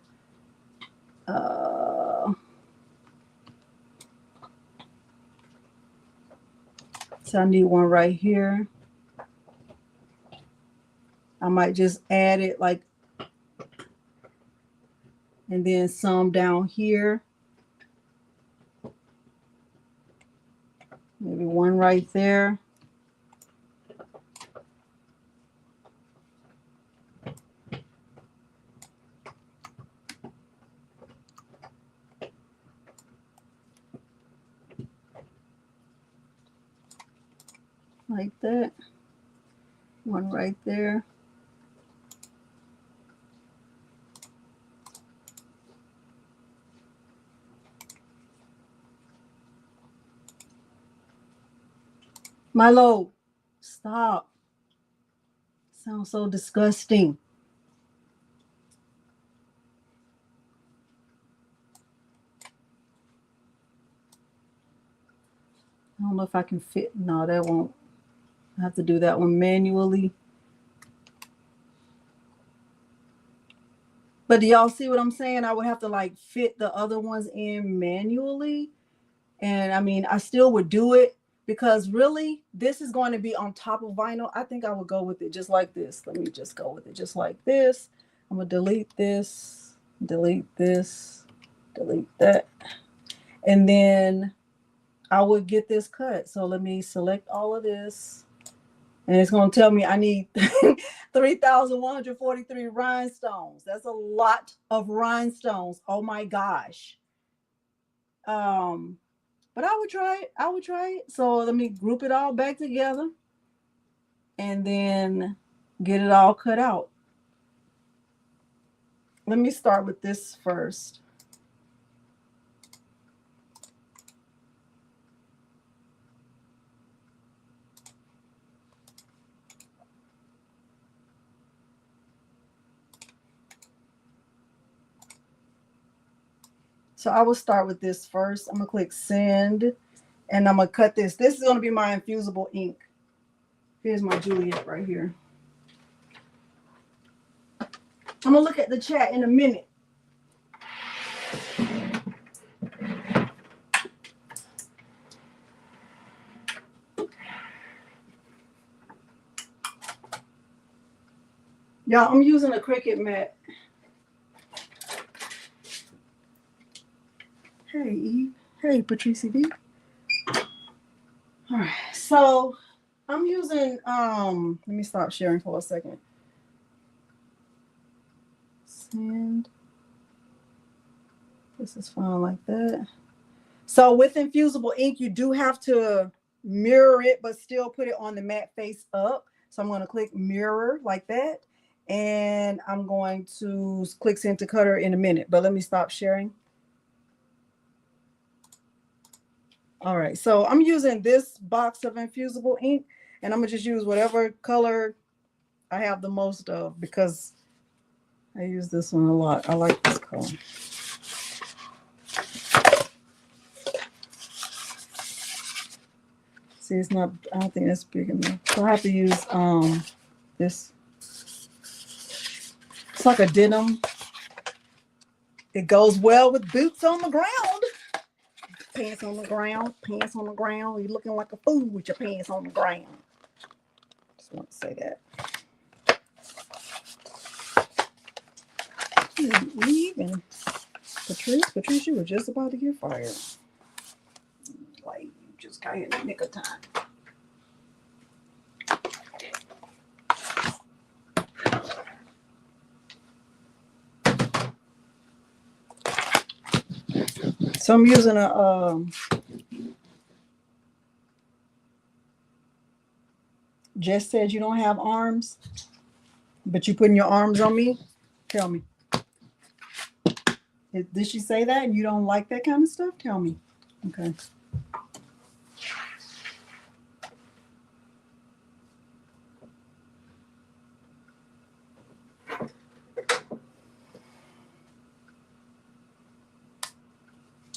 So I need one right here. I might just add it like, and then some down here. Maybe one right there. like that. One right there. Milo, stop. Sounds so disgusting. I don't know if I can fit. No, that won't. I have to do that one manually. But do y'all see what I'm saying? I would have to like fit the other ones in manually. And I mean, I still would do it because really this is going to be on top of vinyl. I think I would go with it just like this. Let me just go with it just like this. I'm going to delete this, delete this, delete that. And then I would get this cut. So let me select all of this. And it's going to tell me I need 3,143 rhinestones. That's a lot of rhinestones. Oh my gosh. But I would try it. I would try it. So let me group it all back together and then get it all cut out. Let me start with this first. So I will start with this first. I'm going to click send and I'm going to cut this. This is going to be my infusible ink. Here's my Juliet right here. I'm going to look at the chat in a minute. Y'all, I'm using a Cricut mat. Hey, Eve. Hey, Patricia D. All right, so I'm using, let me stop sharing for a second. Send. This is fine like that. So with infusible ink, you do have to mirror it, but still put it on the matte face up. So I'm going to click mirror like that. And I'm going to click send to cutter in a minute, but let me stop sharing. All right, so I'm using this box of infusible ink and I'm gonna just use whatever color I have the most of because I use this one a lot. I like this color. See, it's not, I don't think that's big enough. So I have to use this. It's like a denim. It goes well with boots on the ground. Pants on the ground, pants on the ground. You're looking like a fool with your pants on the ground. Just want to say that. Eve and Patrice, you were just about to get fired. Like, you just got here in the nick of time. So I'm using a Jess said you don't have arms, but you putting your arms on me? Tell me. Did she say that and you don't like that kind of stuff? Tell me. Okay.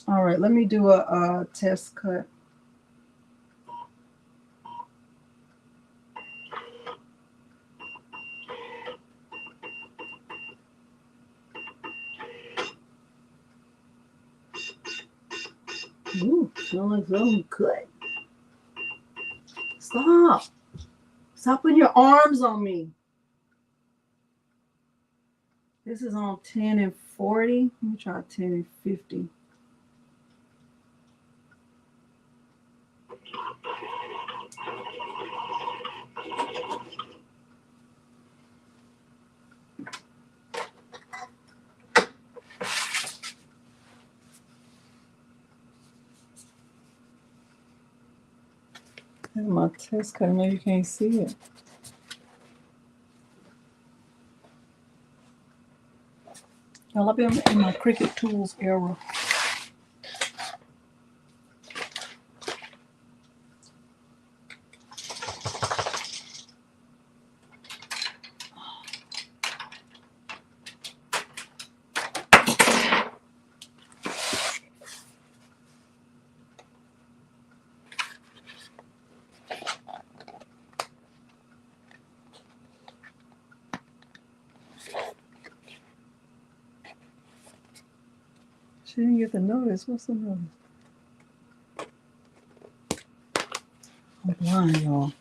All right, let me do a test cut. Ooh, smells like so good. Stop. Stop putting your arms on me. This is on 10 and 40. Let me try 10 and 50. This is my test cutter. Maybe you can't see it. I'll be in my Cricut Tools era. She didn't get the notice. What's the notice? I'm blind, y'all.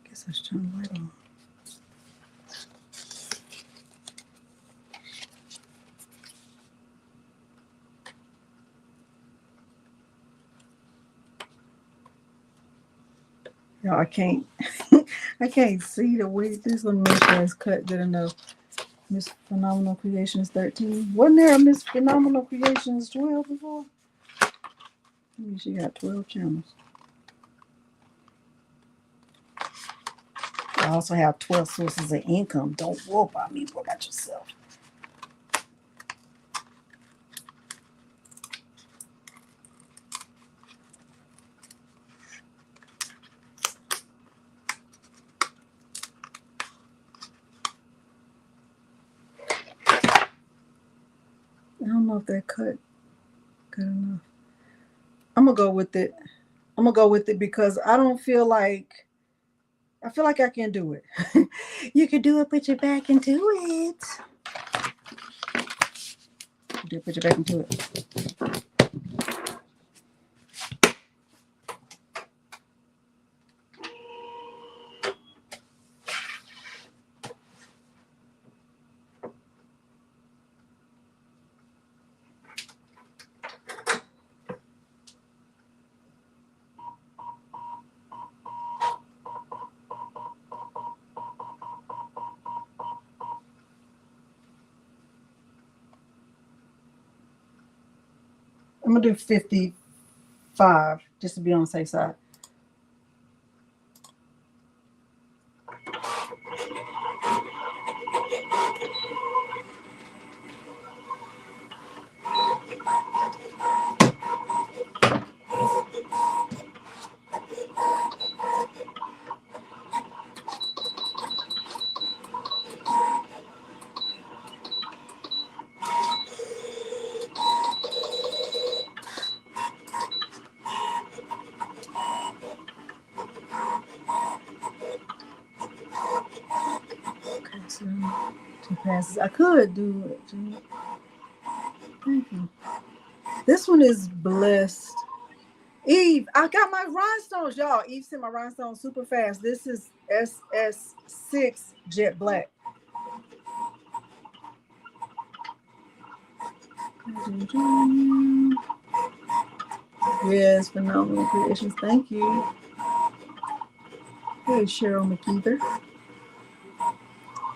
Guess I should turn the light on. Y'all, I can't I can't see the way this one make sure it's cut good enough. Miss Phenomenal Creations 13. Wasn't there a Miss Phenomenal Creations 12 before? Maybe she got 12 channels. I also have 12 sources of income. Don't worry about me. Work out yourself. I don't know if that cut good enough. I'm gonna go with it. I'm gonna go with it because I don't feel like I feel like I can do it. You can do it, put your back into it. You do put your back into it. I'm gonna do 55 just to be on the safe side. Okay, so 2 passes. I could do it. Thank you. This one is blessed. Eve, I got my rhinestones, y'all. Eve sent my rhinestones super fast. This is SS6 Jet Black. Yes, Phenomenal Creations. Thank you. Hey, Cheryl McKeither.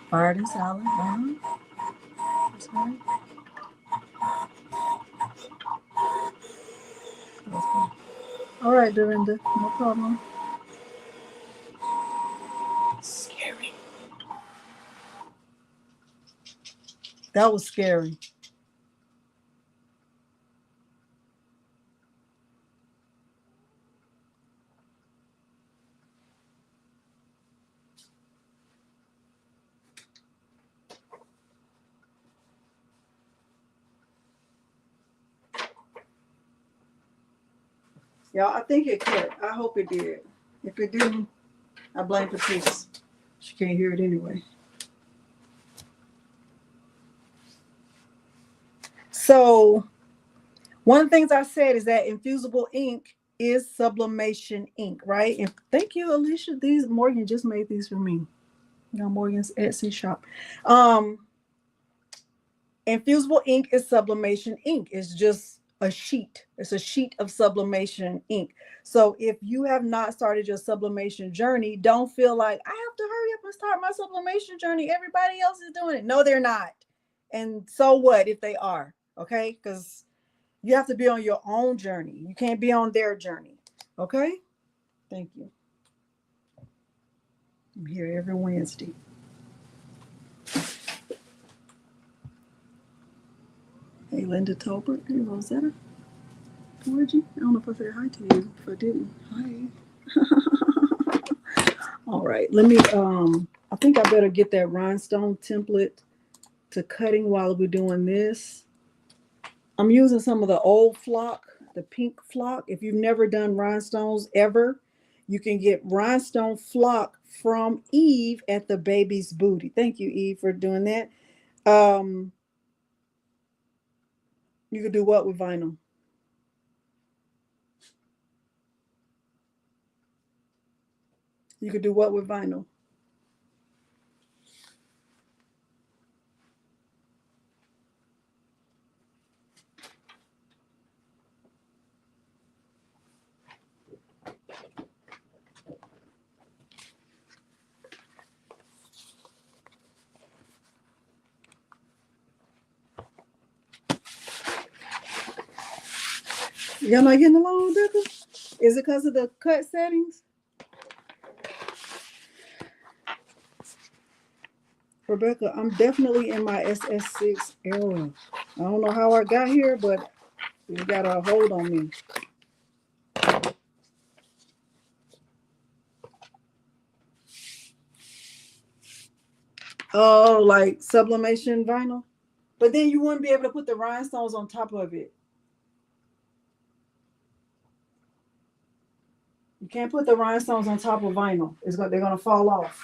Fired and Silent. That's right. All right, Dorinda. No problem. Scary. That was scary. Y'all, I think it cut. I hope it did. If it didn't, I blame Patrice. She can't hear it anyway. So, one of the things I said is that Infusible Ink is sublimation ink, right? And thank you, Alicia. These Morgan just made these for me. You know, Morgan's Etsy shop. Infusible ink is sublimation ink. It's just a sheet. It's a sheet of sublimation ink. So if you have not started your sublimation journey, don't feel like I have to hurry up and start my sublimation journey. Everybody else is doing it. No, they're not. And so what if they are? Okay, because you have to be on your own journey. You can't be on their journey. Okay, thank you. I'm here every Wednesday. Hey, Linda Tolbert. Hey, Rosetta. Georgie. I don't know if I said hi to you. If I didn't, hi. All right. Let me, I think I better get that rhinestone template to cutting while we're doing this. I'm using some of the old flock, the pink flock. If you've never done rhinestones ever, you can get rhinestone flock from Eve at the Baby's Booty. Thank you, Eve, for doing that. You could do what with vinyl? You could do what with vinyl? Y'all not getting along, Rebecca? Is it because of the cut settings? Rebecca, I'm definitely in my SS6 era. I don't know how I got here, but it got a hold on me. Oh, like sublimation vinyl? But then you wouldn't be able to put the rhinestones on top of it. You can't put the rhinestones on top of vinyl. They're gonna fall off.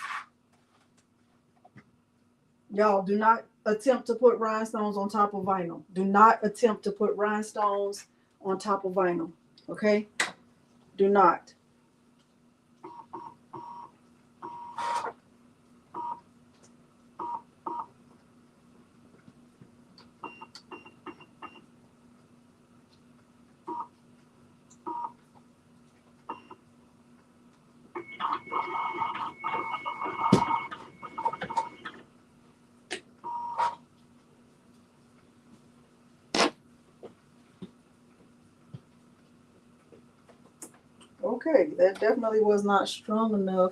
Y'all do not attempt to put rhinestones on top of vinyl. Do not attempt to put rhinestones on top of vinyl. Okay? Do not. Okay, that definitely was not strong enough.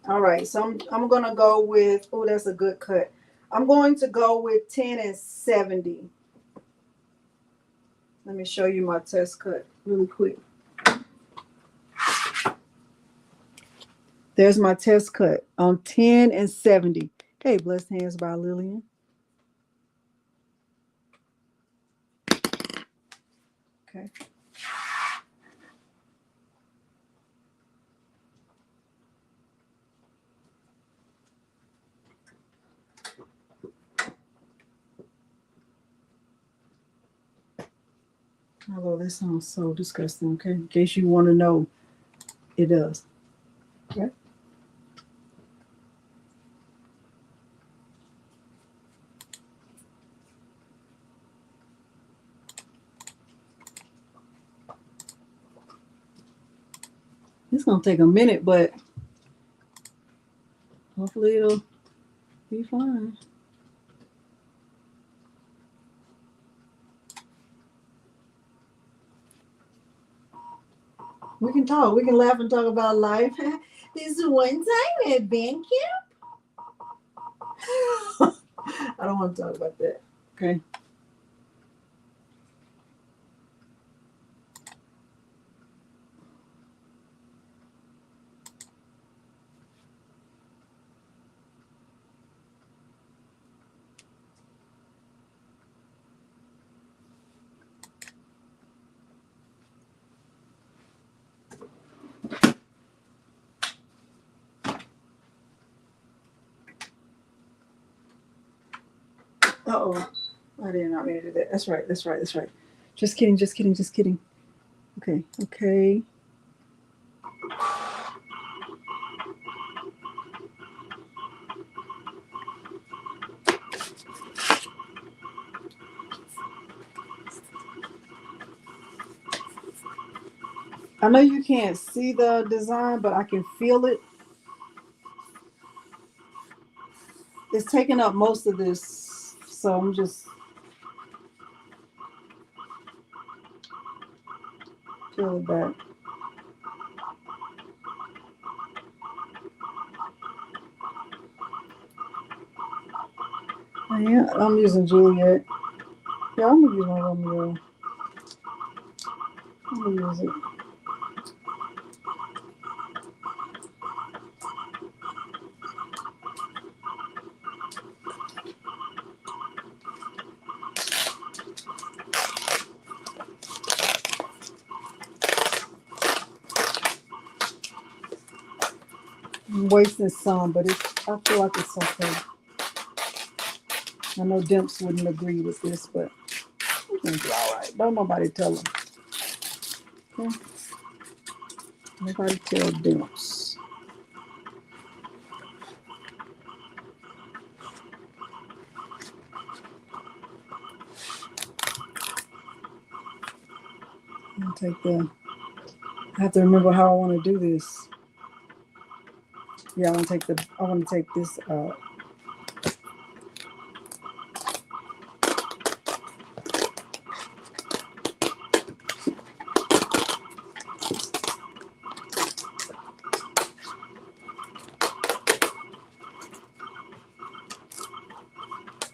All right, so I'm gonna go with, oh, that's a good cut. I'm going to go with 10 and 70. Let me show you my test cut really quick. There's my test cut on 10 and 70. Hey, Blessed Hands by Lillian. Okay. Although this sounds so disgusting, okay? In case you want to know, it does. Okay. It's gonna take a minute, but hopefully it'll be fine. We can talk. We can laugh and talk about life. This one time at band camp. I don't want to talk about that. Okay. Uh-oh. I did not mean to do that. That's right. That's right. That's right. Just kidding. Just kidding. Just kidding. Okay. Okay. I know you can't see the design, but I can feel it. It's taking up most of this, so I'm just peel it back. Yeah, I'm using Juliet. Yeah, I'm gonna use my Romeo. I'm gonna use it. I'm wasting some, but I feel like it's okay. I know Dimps wouldn't agree with this, but it's all right. Don't nobody tell them. Okay? Nobody tell Dimps. I'll take the. I have to remember how I want to do this. Yeah, I want to take this out.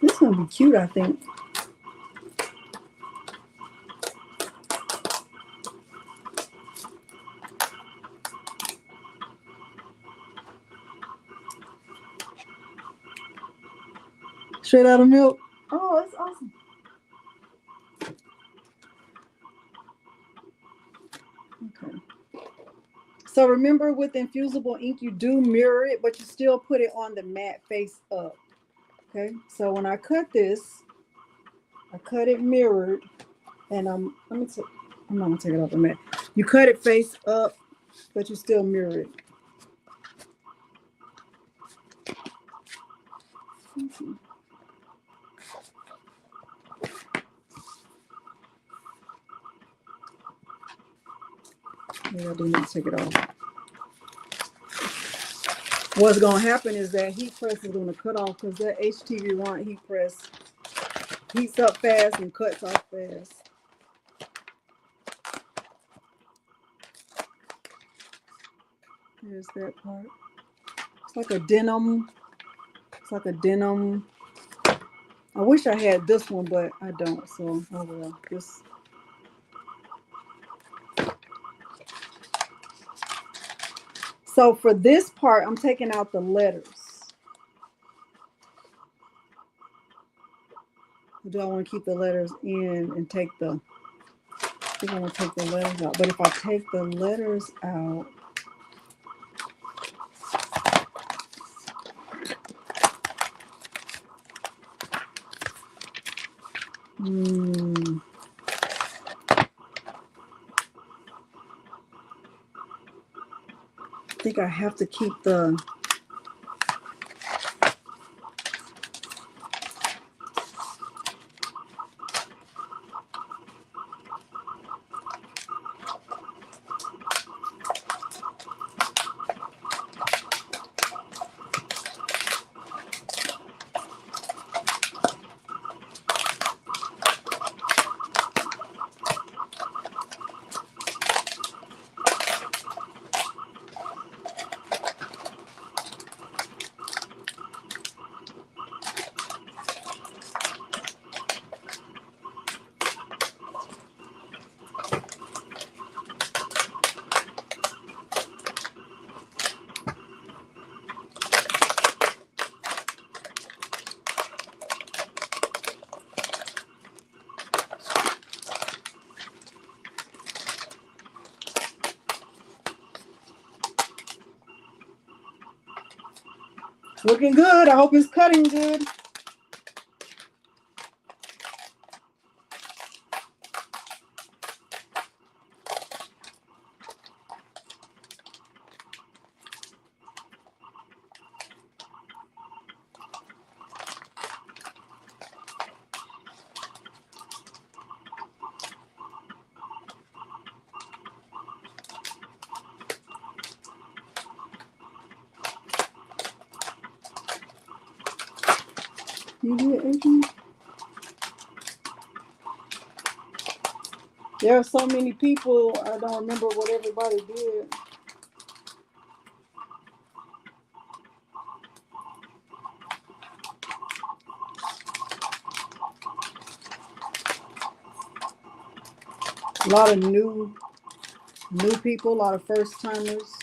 This is gonna be cute, I think. Straight out of milk. Oh, that's awesome. Okay. So remember with infusible ink, you do mirror it, but you still put it on the matte face up. Okay. So when I cut this, I cut it mirrored, and I'm not gonna take it off the mat. You cut it face up, but you still mirror it. Yeah, I do need to take it off. What's gonna happen is that heat press is gonna cut off because that HTV Ront heat press heats up fast and cuts off fast. Here's that part. It's like a denim. It's like a denim. I wish I had this one, but I don't. So oh well. This. So for this part, I'm taking out the letters. Do I want to keep the letters in and take the? I think I want to take the letters out. But if I take the letters out. I think I have to keep the. Looking good. I hope it's cutting good. You did, Adrian? There are so many people, I don't remember what everybody did. A lot of new people, a lot of first timers.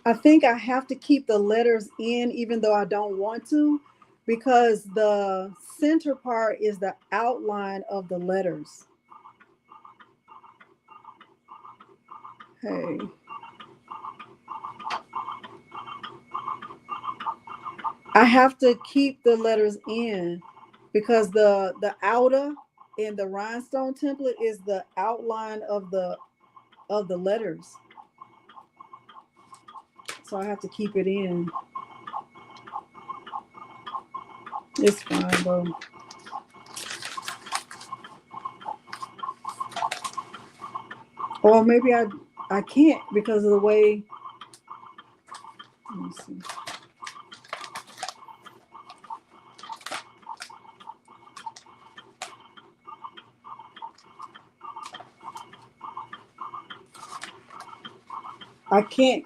I think I have to keep the letters in even though I don't want to, because the center part is the outline of the letters. Hey. I have to keep the letters in because the outer in the Rhinestone template is the outline of the letters. So I have to keep it in. It's fine, bro. Or maybe I can't because of the way. Let me see. I can't.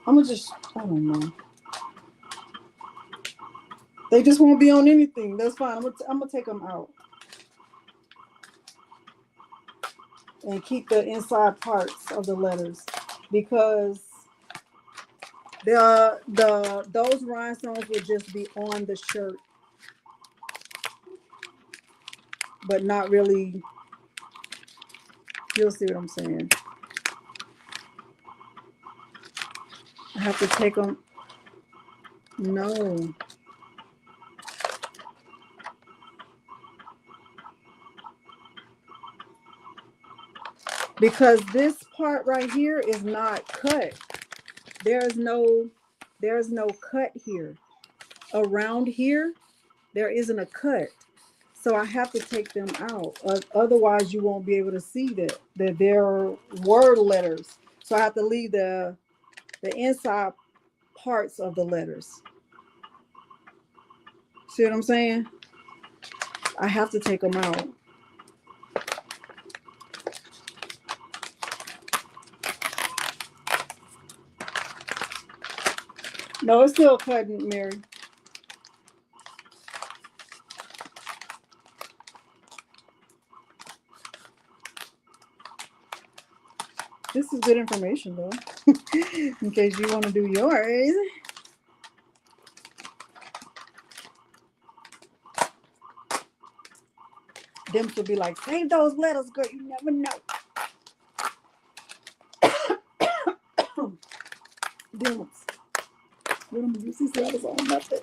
I'm gonna just, I don't know. They just won't be on anything. That's fine. I'm gonna take them out and keep the inside parts of the letters because those rhinestones would just be on the shirt, but not really. You'll see what I'm saying. I have to take them. No. Because this part right here is not cut. There's no cut here. Around here, there isn't a cut. So I have to take them out. Otherwise, you won't be able to see that there are word letters. So I have to leave the inside parts of the letters. See what I'm saying? I have to take them out. No, it's still cutting, Mary. This is good information, though, in case you want to do yours. Them will be like, save those letters, girl. You never know. Them. We don't use these letters on nothing.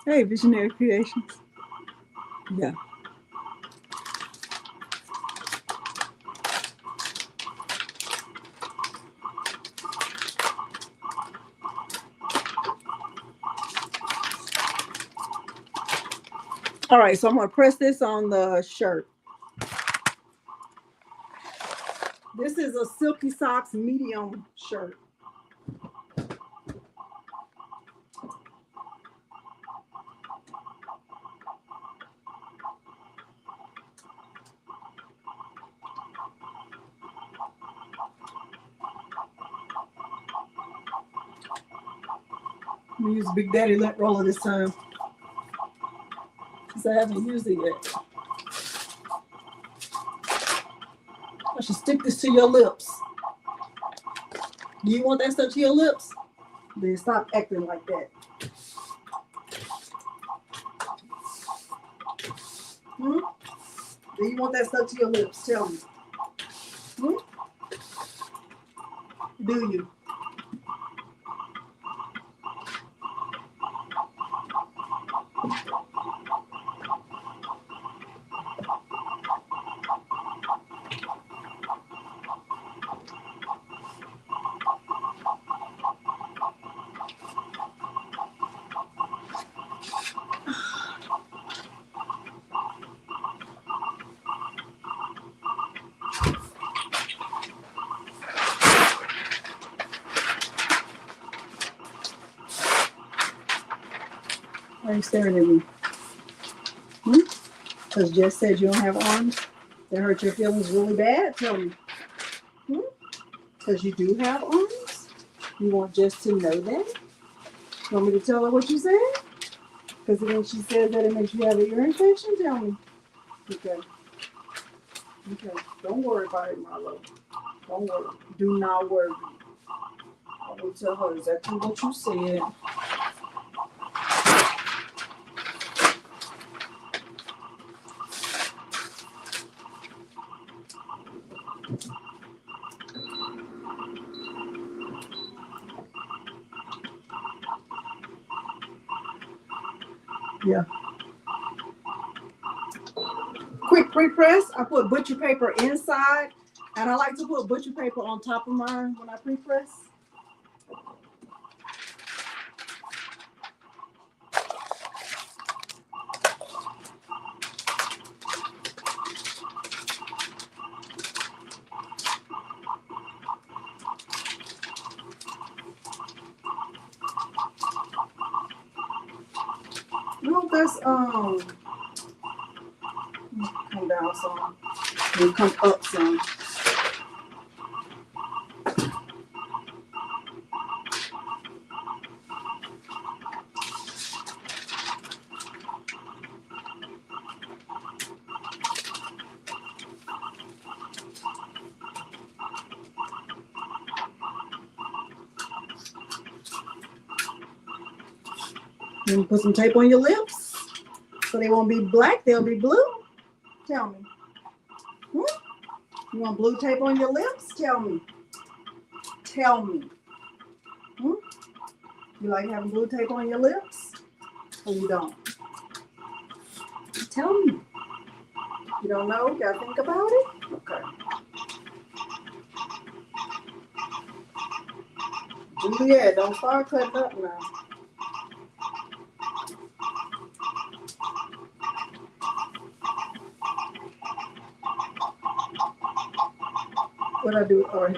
Hey, Visionary Creations. Yeah. All right, so I'm going to press this on the shirt. This is a Silky Socks medium shirt. I'm going to use Big Daddy lint roller this time, because I haven't used it yet. I should stick this to your lips. Do you want that stuff to your lips? Then stop acting like that. Hmm? Do you want that stuck to your lips? Tell me. Hmm? Do you? Why are you staring at me? Because Jess said you don't have arms. That hurt your feelings really bad. Tell me. Because you do have arms. You want Jess to know that? You want me to tell her what you said? Because then she said that it makes you have an ear infection. Tell me. Okay. Okay. Don't worry about it, Milo. Don't worry. Do not worry. I will tell her exactly what you said. Yeah. Quick pre-press. I put butcher paper inside, and I like to put butcher paper on top of mine when I pre-press. No, that's come down some. And come up some. And put some tape on your lips so they won't be black, they'll be blue. Tell me. You want blue tape on your lips? Tell me. Tell me. You like having blue tape on your lips? Or you don't? Tell me. You don't know? You gotta think about it? Okay. Juliet, don't start cutting up now. What I do? All right.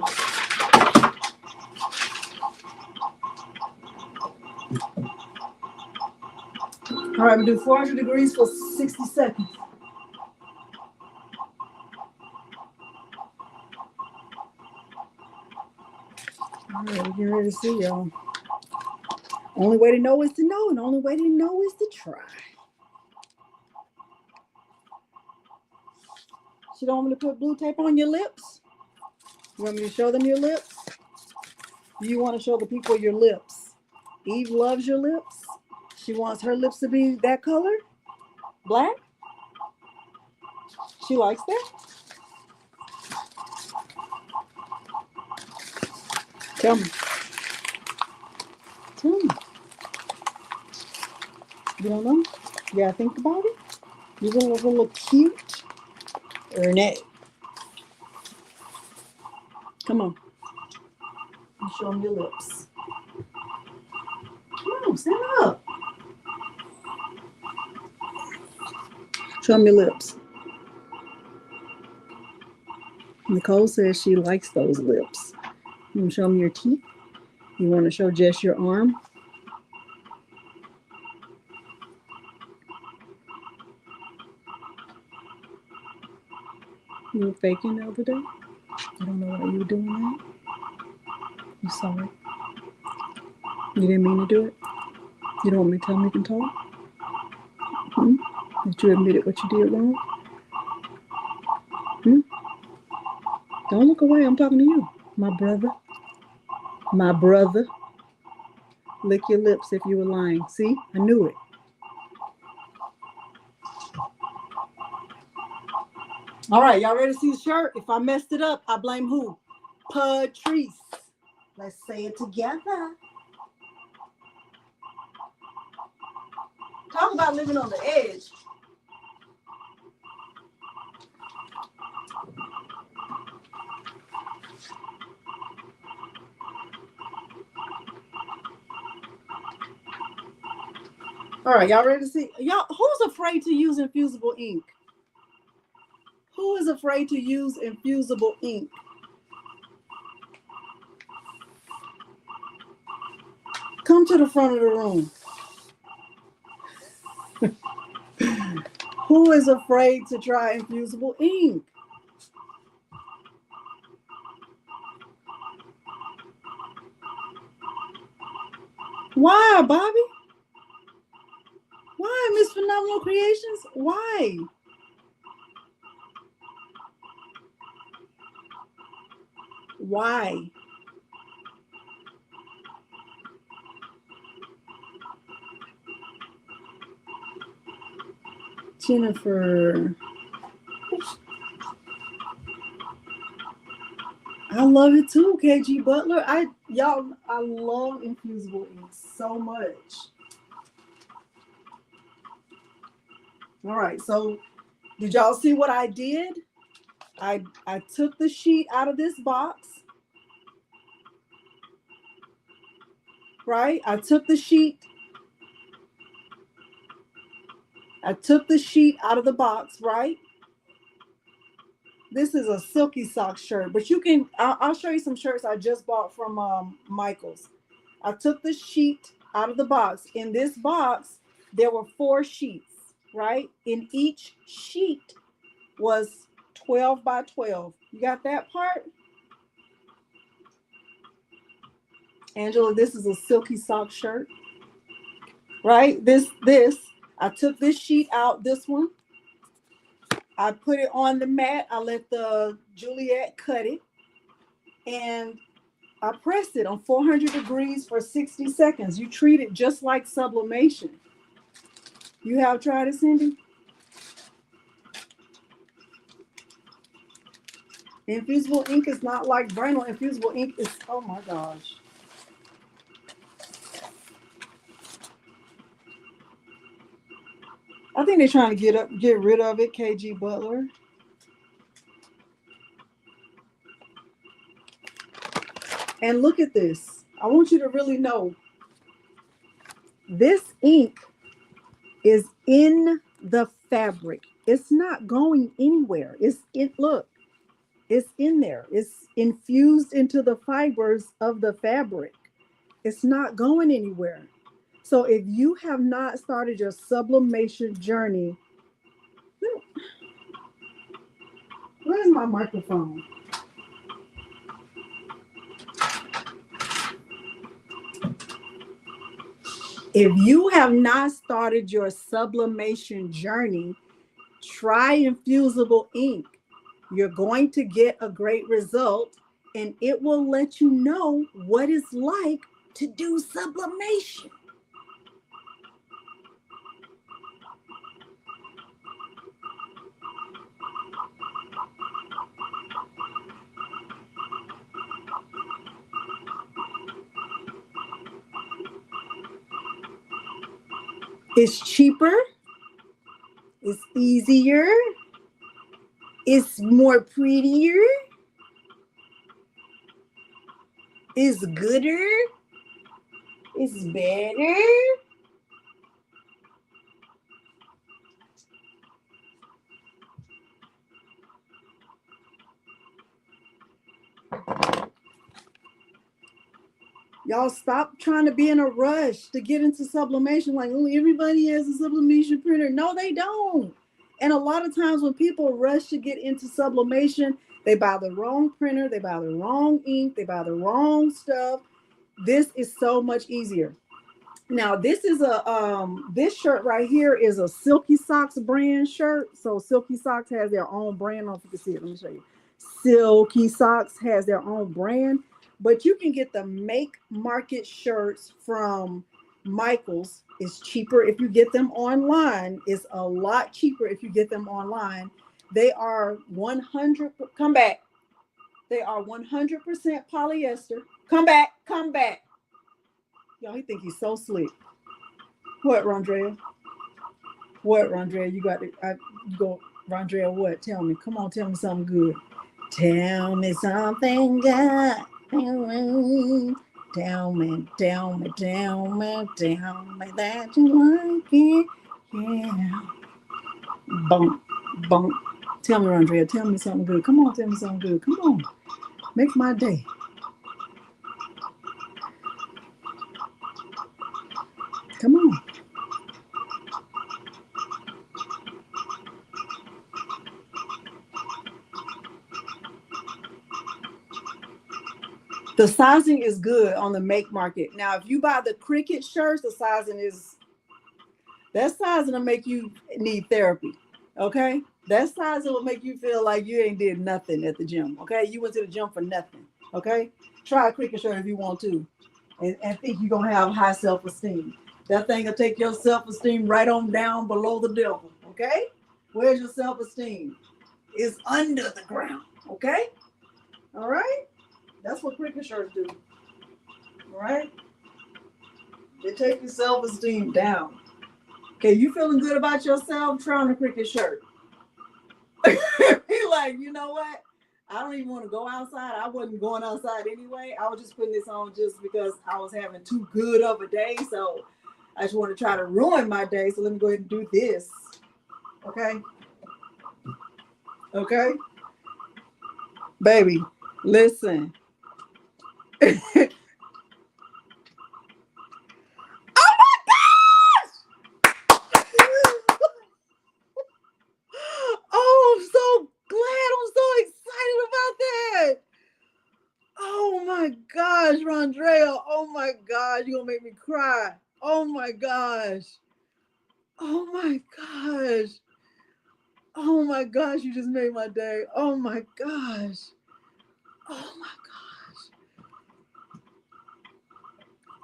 All right, we do 400 degrees for 60 seconds. All right, we're getting ready to see y'all. Only way to know is to know, and the only way to know is to try. You don't want me to put blue tape on your lips? You want me to show them your lips? You want to show the people your lips? Eve loves your lips. She wants her lips to be that color, black. She likes that. Tell me. Tell me. You don't know? You gotta think about it. You're gonna look a little cute or not. Come on. Show them your lips. Come on, stand up. Show them your lips. Nicole says she likes those lips. You want to show them your teeth? You want to show Jess your arm? You were faking the other day? I don't know why you were doing that. I'm sorry. You didn't mean to do it? You don't want me to tell me you can talk? Did you admit what you did wrong? Don't look away. I'm talking to you. My brother. My brother. Lick your lips if you were lying. See, I knew it. All right, y'all ready to see the shirt? If I messed it up, I blame who? Patrice. Let's say it together. Talk about living on the edge. All right, y'all ready to see? Y'all, who's afraid to use infusible ink? Who is afraid to use infusible ink? Come to the front of the room. Who is afraid to try infusible ink? Why, Bobby? Why, Miss Phenomenal Creations? Why? Why? Jennifer. I love it too, KG Butler. I love infusible ink so much. All right, so did y'all see what I did? I took the sheet out of this box. Right? I took the sheet out of the box, right? This is a silky sock shirt, but you can, I'll show you some shirts I just bought from Michael's. I took the sheet out of the box. In this box, there were 4 sheets, right? In each sheet was 12 by 12. You got that part? Angela, this is a silky sock shirt, right? I took this sheet out, this one. I put it on the mat. I let the Juliet cut it. And I pressed it on 400 degrees for 60 seconds. You treat it just like sublimation. You have tried it, Cindy? Infusible ink is not like Braille. Infusible ink is, oh my gosh. I think they're trying to get rid of it, KG Butler. And look at this. I want you to really know this ink is in the fabric. It's not going anywhere. Look, it's in there. It's infused into the fibers of the fabric. It's not going anywhere. So if you have not started your sublimation journey, where's my microphone? If you have not started your sublimation journey, try infusible ink. You're going to get a great result, and it will let you know what it's like to do sublimation. It's cheaper, it's easier, it's more prettier, it's gooder, it's better. Y'all stop trying to be in a rush to get into sublimation. Like, oh, everybody has a sublimation printer. No, they don't. And a lot of times when people rush to get into sublimation, they buy the wrong printer, they buy the wrong ink, they buy the wrong stuff. This is so much easier. Now, this is this shirt right here is a Silky Socks brand shirt. So Silky Socks has their own brand. I don't know if you can see it. Let me show you. Silky Socks has their own brand. But you can get the Make Market shirts from Michaels. It's cheaper if you get them online. It's a lot cheaper if you get them online. They are 100, come back. They are 100% polyester. Come back, come back. Y'all, he think he's so slick. What, Rondrea? What, Rondrea? You got to, you go, Rondrea, what? Tell me. Come on, tell me something good. Tell me something good. Tell me, tell me that you like it. Yeah. Bump, bump. Tell me, Rondrea, tell me something good. Come on, tell me something good. Come on. Make my day. Come on. The sizing is good on the Make Market. Now, if you buy the Cricut shirts, the sizing is, that sizing will make you need therapy. Okay? That sizing will make you feel like you ain't did nothing at the gym. Okay? You went to the gym for nothing. Okay? Try a Cricut shirt if you want to. And think you're going to have high self-esteem. That thing will take your self-esteem right on down below the devil. Okay? Where's your self-esteem? It's under the ground. Okay? All right? That's what Cricut shirts do. All right? They take your self-esteem down. Okay, you feeling good about yourself? Try on a Cricut shirt. He like, you know what? I don't even want to go outside. I wasn't going outside anyway. I was just putting this on just because I was having too good of a day. So I just want to try to ruin my day. So let me go ahead and do this. Okay? Okay? Baby, listen. Oh my gosh! Oh, I'm so glad. I'm so excited about that. Oh my gosh, Rondrea. Oh my gosh, you're gonna make me cry. Oh my gosh. Oh my gosh. Oh my gosh, you just made my day. Oh my gosh. Oh my gosh.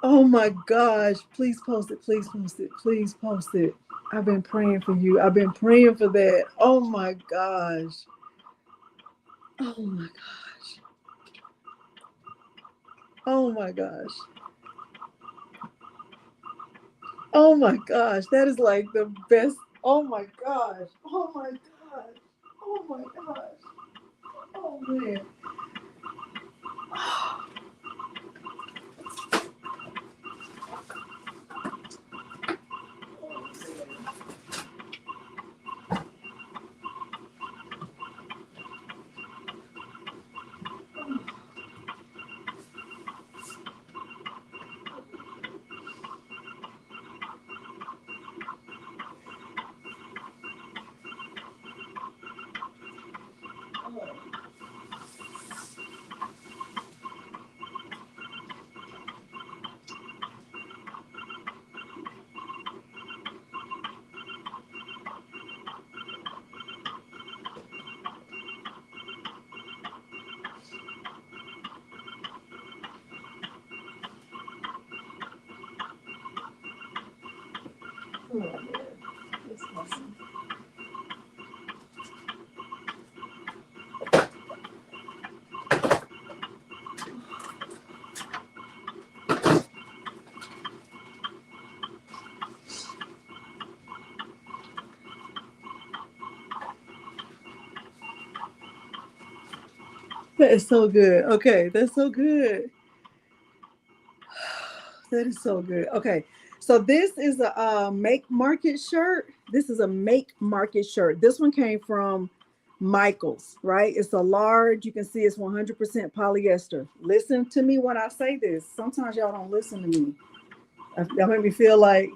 Oh my gosh. Please post it. Please post it. Please post it. I've been praying for you. I've been praying for that. Oh my gosh. Oh my gosh. Oh my gosh. Oh my gosh. That is like the best. Oh my gosh. Oh my gosh. Oh my gosh. Oh man. That is so good. Okay, that's so good. That is so good. Okay, so this is a Make Market shirt. This is a Make Market shirt. This one came from Michaels, right? It's a large. You can see it's 100% polyester. Listen to me when I say this. Sometimes y'all don't listen to me. That make me feel like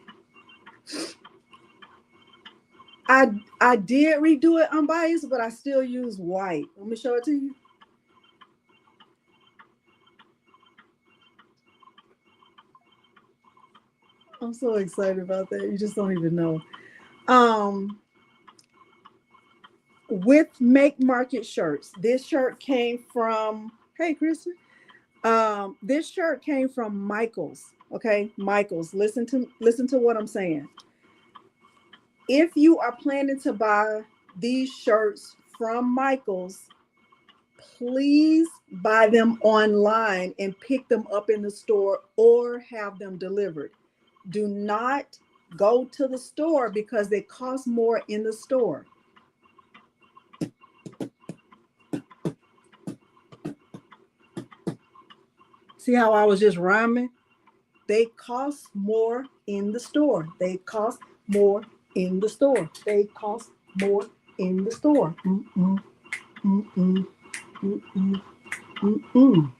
I did redo it unbiased, but I still use white. Let me show it to you. I'm so excited about that. You just don't even know. With Make Market shirts, this shirt came from, hey, Kristen. This shirt came from Michaels. Okay, Michaels. Listen to what I'm saying. If you are planning to buy these shirts from Michaels, please buy them online and pick them up in the store or have them delivered. Do not go to the store because they cost more in the store. See how I was just rhyming? They cost more in the store. They cost more in the store. They cost more in the store. Mm-mm, mm-mm, mm-mm, mm-mm.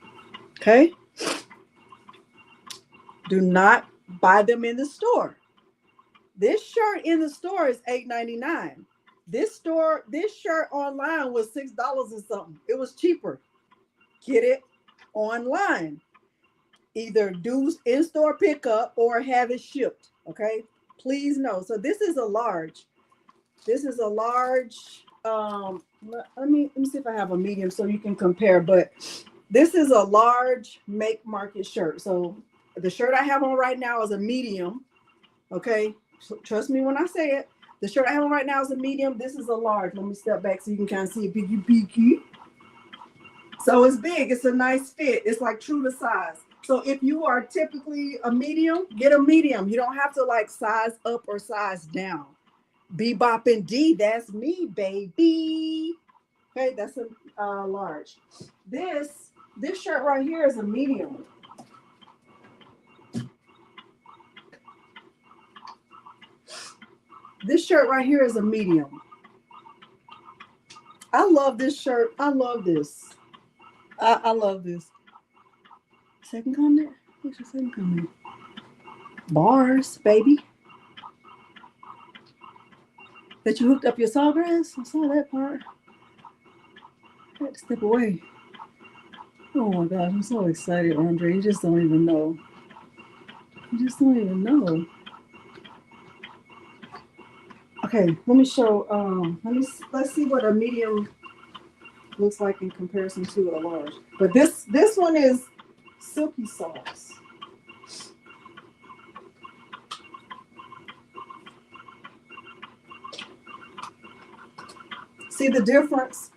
Okay? Do not buy them in the store. This shirt in the store is $8.99. This shirt online was $6 and something. It was cheaper. Get it online. Either do in-store pickup or have it shipped. Okay, please know. So this is a large. This is a large. Let me see if I have a medium so you can compare. But this is a large make market shirt. So the shirt I have on right now is a medium. Okay, so trust me when I say it. The shirt I have on right now is a medium. This is a large. Let me step back so you can kind of see it. Peeky. So it's big. It's a nice fit. It's like true to size. So if you are typically a medium, get a medium. You don't have to like size up or size down. Bebop and D, that's me, baby. Okay, that's a large. This shirt right here is a medium. This shirt right here is a medium. I love this shirt. I love this. I love this. Second comment? What's your second comment? Bars, baby. That you hooked up your sawgrass? I saw that part. I had to step away. Oh my gosh, I'm so excited, Andre. You just don't even know. You just don't even know. Okay, let me show. Let's see what a medium looks like in comparison to a large. But this one is silky sauce. See the difference?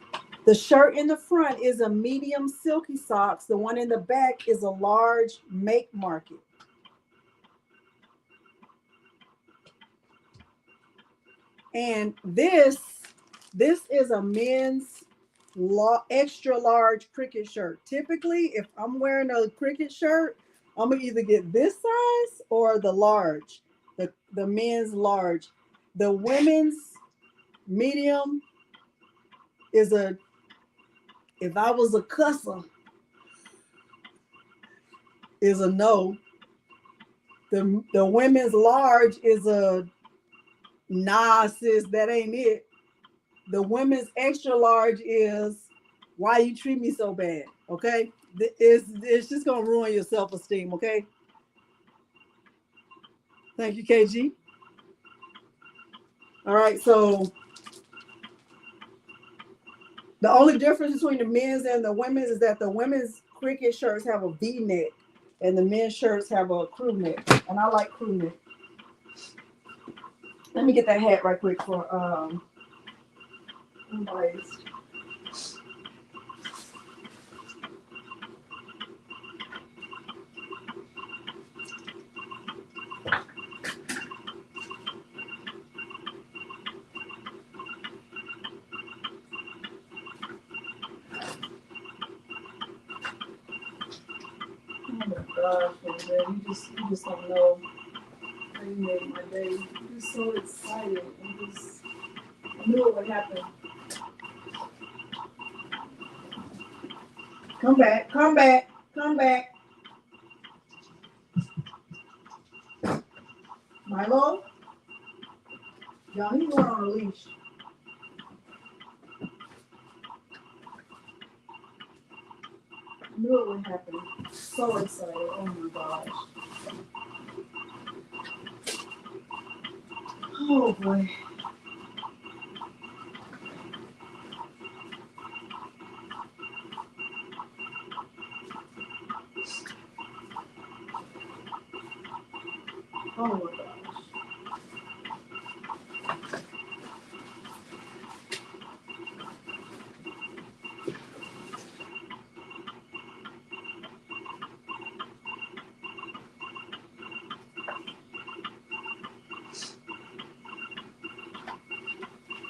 The shirt in the front is a medium silky socks. The one in the back is a large make market. And this is a men's extra large cricket shirt. Typically, if I'm wearing a cricket shirt, I'm gonna either get this size or the large, the men's large. The women's medium is if I was a cusser, is a no. The women's large is a nah, sis, that ain't it. The women's extra large is why you treat me so bad, okay? It's just gonna ruin your self-esteem, okay? Thank you, KG. All right, so the only difference between the men's and the women's is that the women's cricket shirts have a V-neck and the men's shirts have a crew neck, and I like crew neck. Let me get that hat right quick for unbiased. Oh my gosh, man, you just don't know how you made my day. I'm just so excited. I knew it would happen. Come back. Milo? Y'all, he's going on a leash. I knew it would happen. So excited. Oh my gosh. Oh boy. Oh my gosh.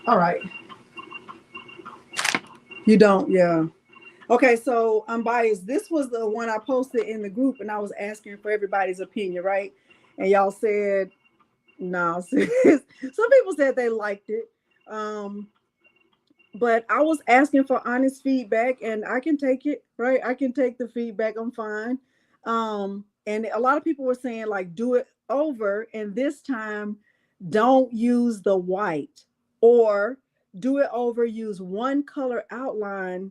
All right. You don't, yeah. Okay, so I'm biased. This was the one I posted in the group, and I was asking for everybody's opinion, right? And y'all said no. Some people said they liked it, but I was asking for honest feedback, and I can take it, right? I can take the feedback. I'm fine. And a lot of people were saying like, do it over, and this time, don't use the white, or do it over. Use one color outline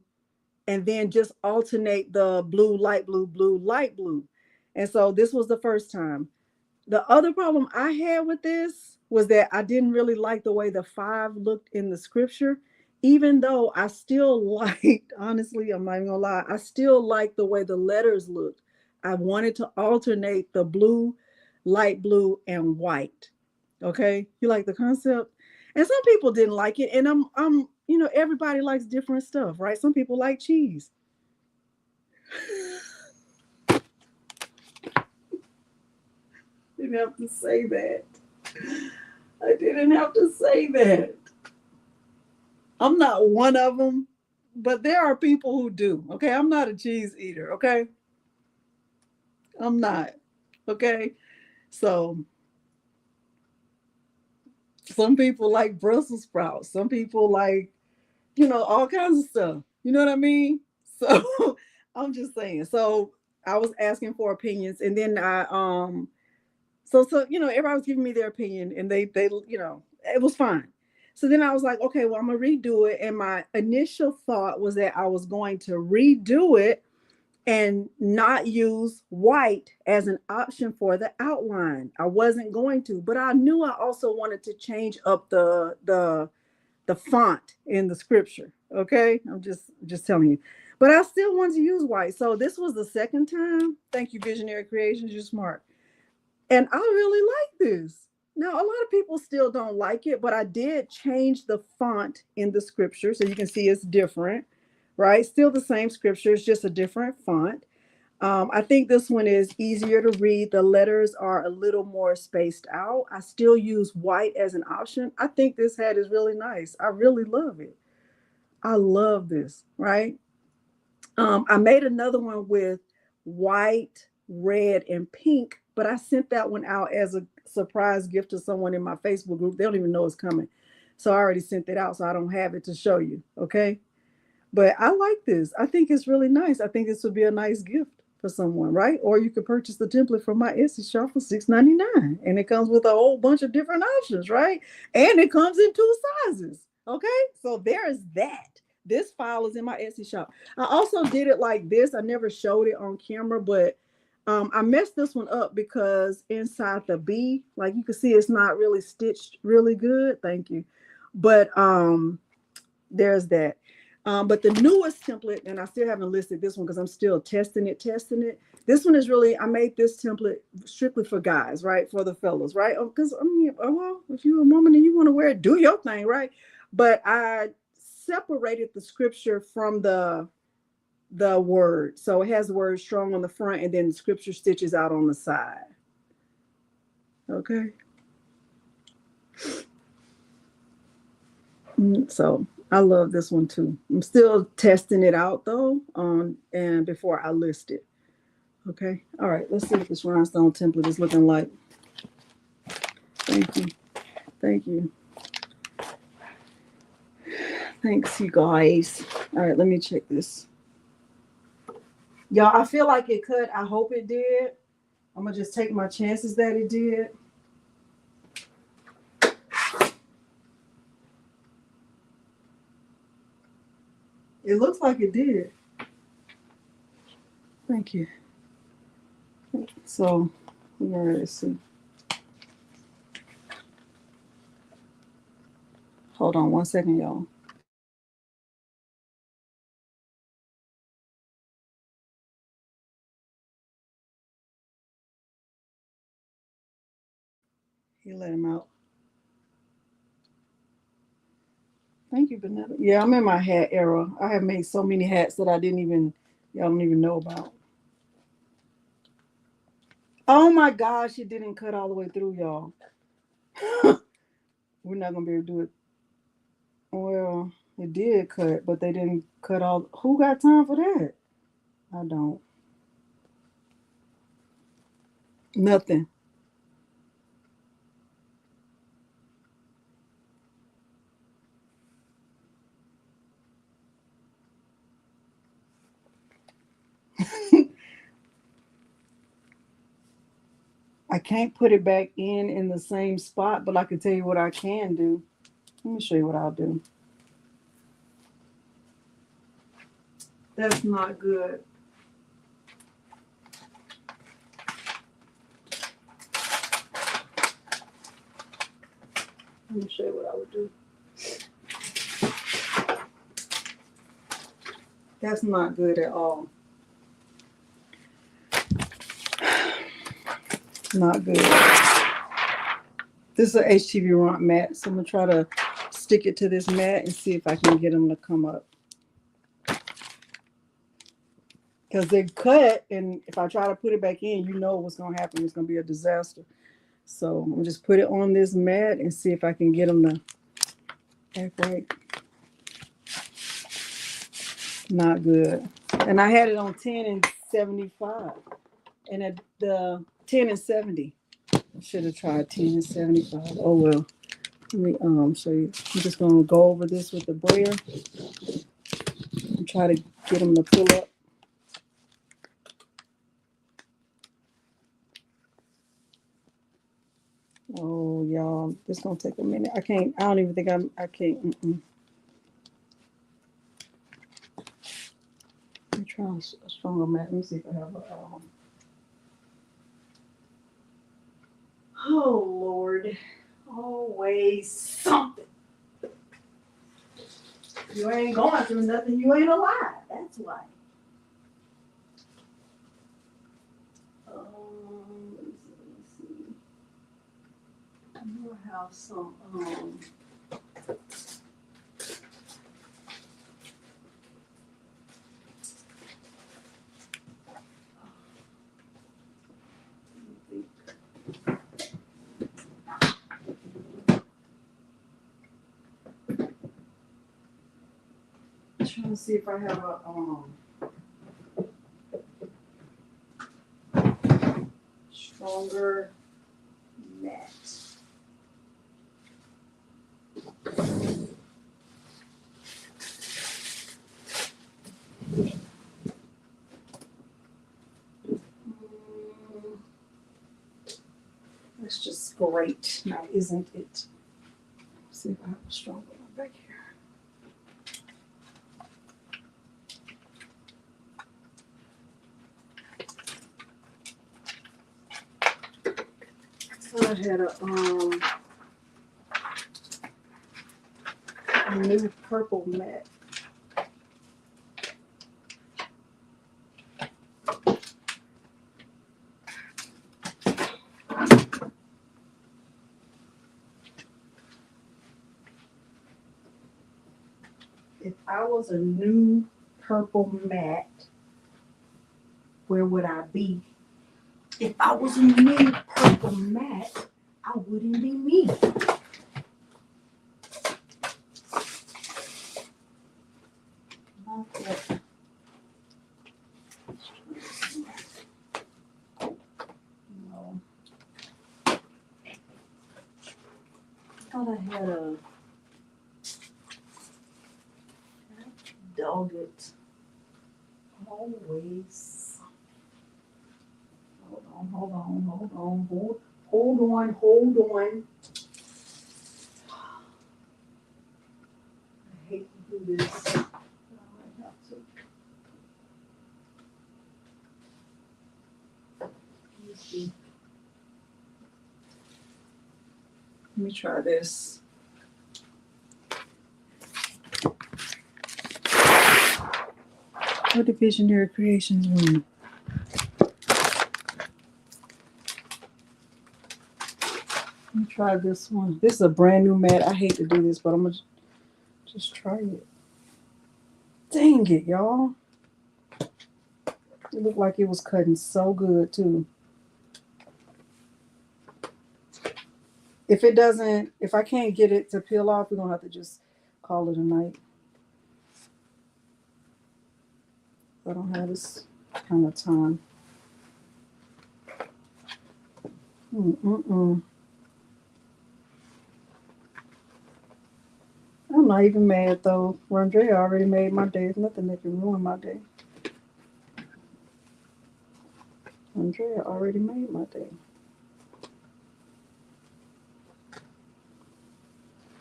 and then just alternate the blue, light blue, blue, light blue. And so this was the first time. The other problem I had with this was that I didn't really like the way the 5 looked in the scripture, even though I still liked, honestly, I'm not even gonna lie, I still liked the way the letters looked. I wanted to alternate the blue, light blue, and white. Okay, you like the concept? And some people didn't like it, and everybody likes different stuff, right? Some people like cheese. Didn't have to say that. I didn't have to say that. I'm not one of them, but there are people who do. Okay, I'm not a cheese eater. Okay, I'm not. Okay, so some people like Brussels sprouts. Some people like all kinds of stuff. You know what I mean? So I'm just saying. So I was asking for opinions, and then everybody was giving me their opinion, and they it was fine. So then I was like, okay, well, I'm gonna redo it. And my initial thought was that I was going to redo it and not use white as an option for the outline. I wasn't going to, but I knew I also wanted to change up the font in the scripture. Okay, I'm just telling you. But I still wanted to use white. So this was the second time. Thank you, Visionary Creations. You're smart. And I really like this. Now, a lot of people still don't like it, but I did change the font in the scripture so you can see it's different, right? Still the same scripture, it's just a different font. I think this one is easier to read. The letters are a little more spaced out. I still use white as an option. I think this hat is really nice. I really love it. I love this, right? I made another one with white, red, and pink, but I sent that one out as a surprise gift to someone in my Facebook group. They don't even know it's coming. So I already sent it out, so I don't have it to show you. Okay. But I like this. I think it's really nice. I think this would be a nice gift for someone, right? Or you could purchase the template from my Etsy shop for $6.99. And it comes with a whole bunch of different options, right? And it comes in 2 sizes. Okay. So there is that. This file is in my Etsy shop. I also did it like this. I never showed it on camera, but I messed this one up because inside the B, like you can see, it's not really stitched really good. Thank you. But there's that. But the newest template, and I still haven't listed this one because I'm still testing it. This one is really, I made this template strictly for guys, right? For the fellas, right? Because well, if you're a woman and you want to wear it, do your thing, right? But I separated the scripture from the word. So it has the word strong on the front, and then the scripture stitches out on the side. Okay. So I love this one too. I'm still testing it out though, and before I list it. Okay. All right. Let's see what this rhinestone template is looking like. Thank you. Thank you. Thanks, you guys. All right. Let me check this. Y'all, I feel like it cut. I hope it did. I'm gonna just take my chances that it did. It looks like it did. Thank you. So, let's see. Hold on 1 second, y'all. You let him out. Thank you, Vanessa. Yeah, I'm in my hat era. I have made so many hats that y'all don't even know about. Oh my gosh, it didn't cut all the way through, y'all. We're not gonna be able to do it. Well, it did cut, but they didn't cut all. Who got time for that? I don't. Nothing. I can't put it back in the same spot, but I can tell you what I can do. Let me show you what I'll do. That's not good. Let me show you what I would do. That's not good at all. Not good. This is an HTV Romp mat, so I'm going to try to stick it to this mat and see if I can get them to come up. Because they cut, and if I try to put it back in, you know what's going to happen. It's going to be a disaster. So I'm going to just put it on this mat and see if I can get them to act right. Not good. And I had it on 10 and 75. And at the 10 and 70. I should have tried 10 and 75. Oh well. Let me show you. I'm just gonna go over this with the brayer and try to get them to pull up. Oh y'all, this gonna take a minute. I don't even think I can't. Let me try a stronger mat. Let me see if I have a oh Lord. Always something. You ain't going through nothing, you ain't alive. That's why. Let me see. I know I have some trying to see if I have a stronger mat. That's just great. Now, isn't it? Let's see if I have a stronger one back here. I had a new purple mat. If I was a new purple mat, where would I be? If I was a new purple mat, I wouldn't be me. Okay. No. I thought I had a dog it. Always. Hold on. I hate to do this. But I might have to. Let me see. Let me try this. What the Visionary Creations room? Let me try this one. This is a brand new mat. I hate to do this, but I'm gonna just try it. Dang it, y'all. It looked like it was cutting so good too. If it doesn't, if I can't get it to peel off, we're gonna have to just call it a night. I don't have this kind of time. I'm not even mad though. Rondre already made my day. There's nothing that can ruin my day. Andrea already made my day.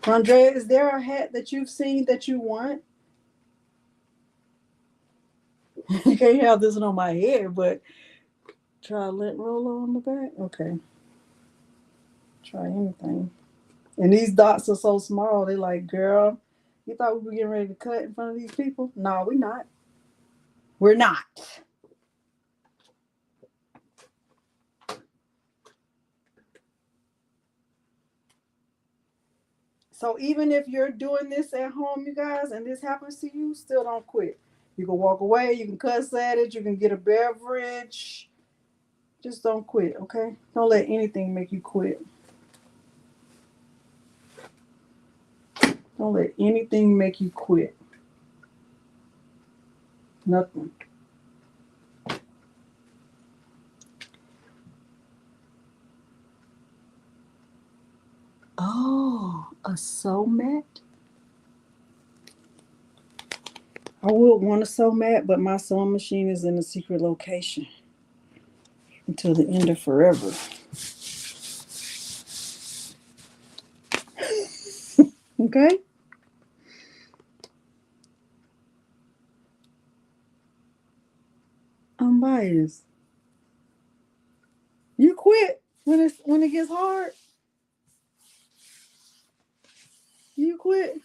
Andrea, is there a hat that you've seen that you want? You can't have this one on my head, but try lint roller on the back. Okay. Try anything. And these dots are so small. They like, girl, you thought we were getting ready to cut in front of these people? No, we're not. We're not. So even if you're doing this at home, you guys, and this happens to you, still don't quit. You can walk away, you can cuss at it, you can get a beverage. Just don't quit, okay? Don't let anything make you quit. Don't let anything make you quit. Nothing. Oh, a sew mat? I would want a sew mat, but my sewing machine is in a secret location until the end of forever. Okay? I'm biased. You quit when it gets hard. You quit.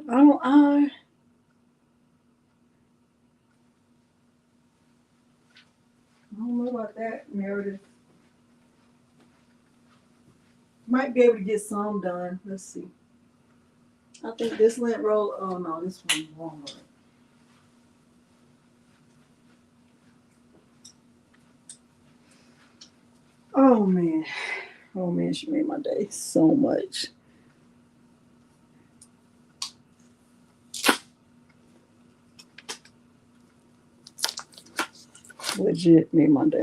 I don't know about that, Meredith. Might be able to get some done. Let's see. I think this lint roll. Oh no, this one's longer. Oh man. Oh man, she made my day so much. Legit made my day.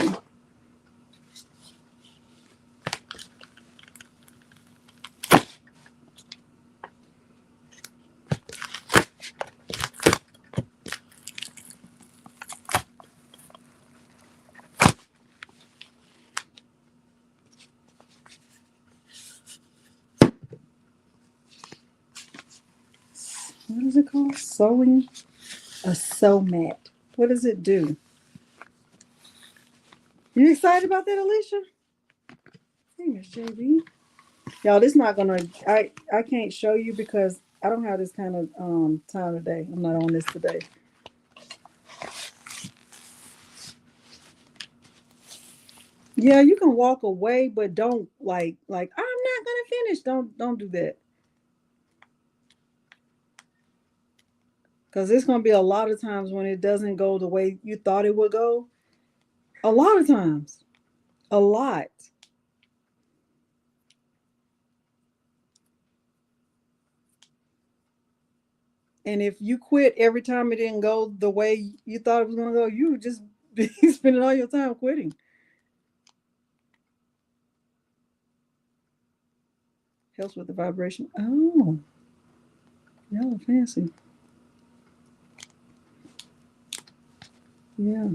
What is it called? Sewing? A sew mat. What does it do? You excited about that, Alicia? Hey, Miss JB. Y'all, this not gonna. I can't show you because I don't have this kind of time today. I'm not on this today. Yeah, you can walk away, but don't like I'm not gonna finish. Don't do that. Because it's gonna be a lot of times when it doesn't go the way you thought it would go. A lot of times. A lot. And if you quit every time it didn't go the way you thought it was gonna go, you would just be spending all your time quitting. Helps with the vibration. Oh, y'all are fancy. Yeah.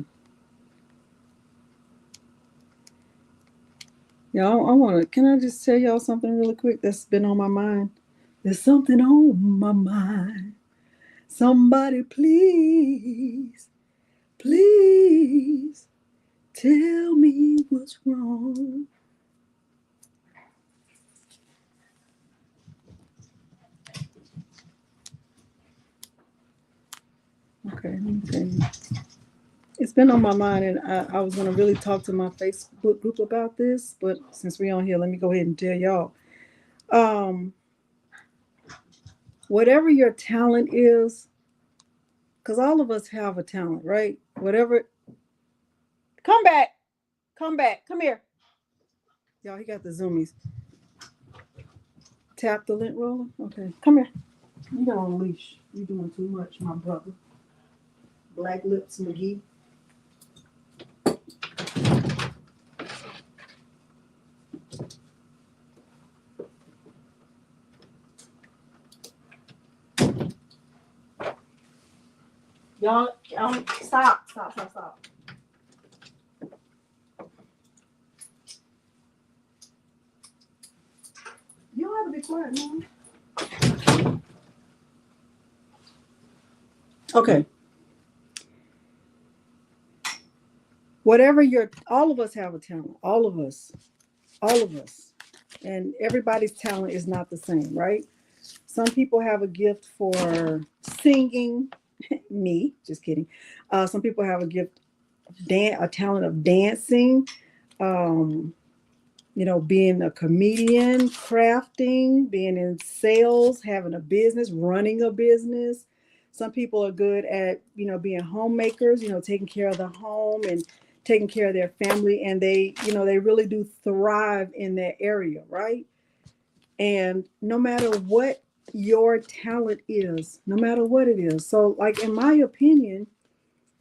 Y'all, I wanna. Can I just tell y'all something really quick that's been on my mind? There's something on my mind. Somebody, please, please tell me what's wrong. let me tell you. It's been on my mind, and I was going to really talk to my Facebook group about this, but since we're on here, let me go ahead and tell y'all. Whatever your talent is, because all of us have a talent, right? Whatever. Come back. Come here. Y'all, he got the zoomies. Tap the lint roller. Okay, come here. You got on a leash. You're doing too much, my brother. Black Lips McGee. Y'all, stop. You don't have to be quiet, man. Okay. Whatever all of us have a talent. All of us. And everybody's talent is not the same, right? Some people have a gift for singing. Me, just kidding. Some people have a gift, a talent of dancing. Being a comedian, crafting, being in sales, having a business, running a business. Some people are good at, being homemakers, taking care of the home and taking care of their family. And they really do thrive in that area, right? And no matter what your talent is, no matter what it is. So like, in my opinion,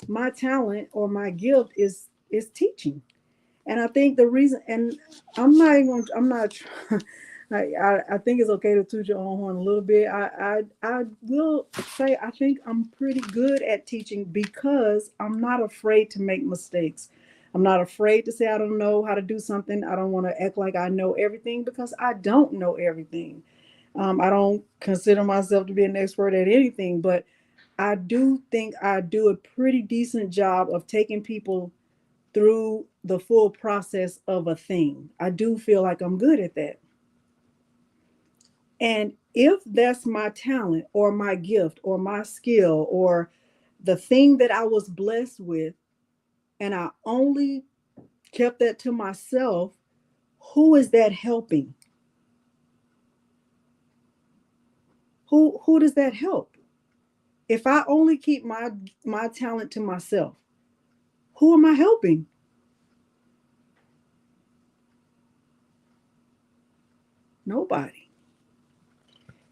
my talent or my gift is teaching. And I think the reason, and I think it's okay to toot your own horn a little bit. I will say I think I'm pretty good at teaching because I'm not afraid to make mistakes. I'm not afraid to say I don't know how to do something. I don't want to act like I know everything because I don't know everything. I don't consider myself to be an expert at anything, but I do think I do a pretty decent job of taking people through the full process of a thing. I do feel like I'm good at that. And if that's my talent or my gift or my skill or the thing that I was blessed with, and I only kept that to myself, who is that helping? Who does that help? If I only keep my talent to myself, who am I helping? Nobody.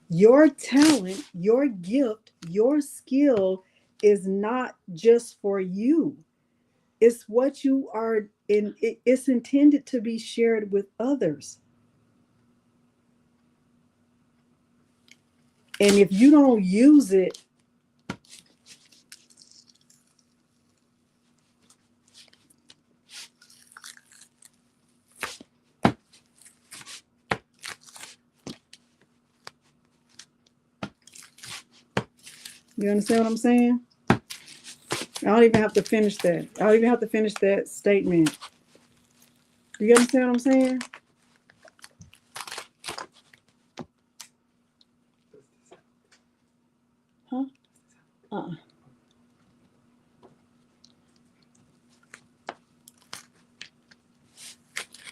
Your talent, your gift, your skill is not just for you. It's what you are in. It's intended to be shared with others. And if you don't use it, you understand what I'm saying? I don't even have to finish that. I don't even have to finish that statement. Do you understand what I'm saying? Huh?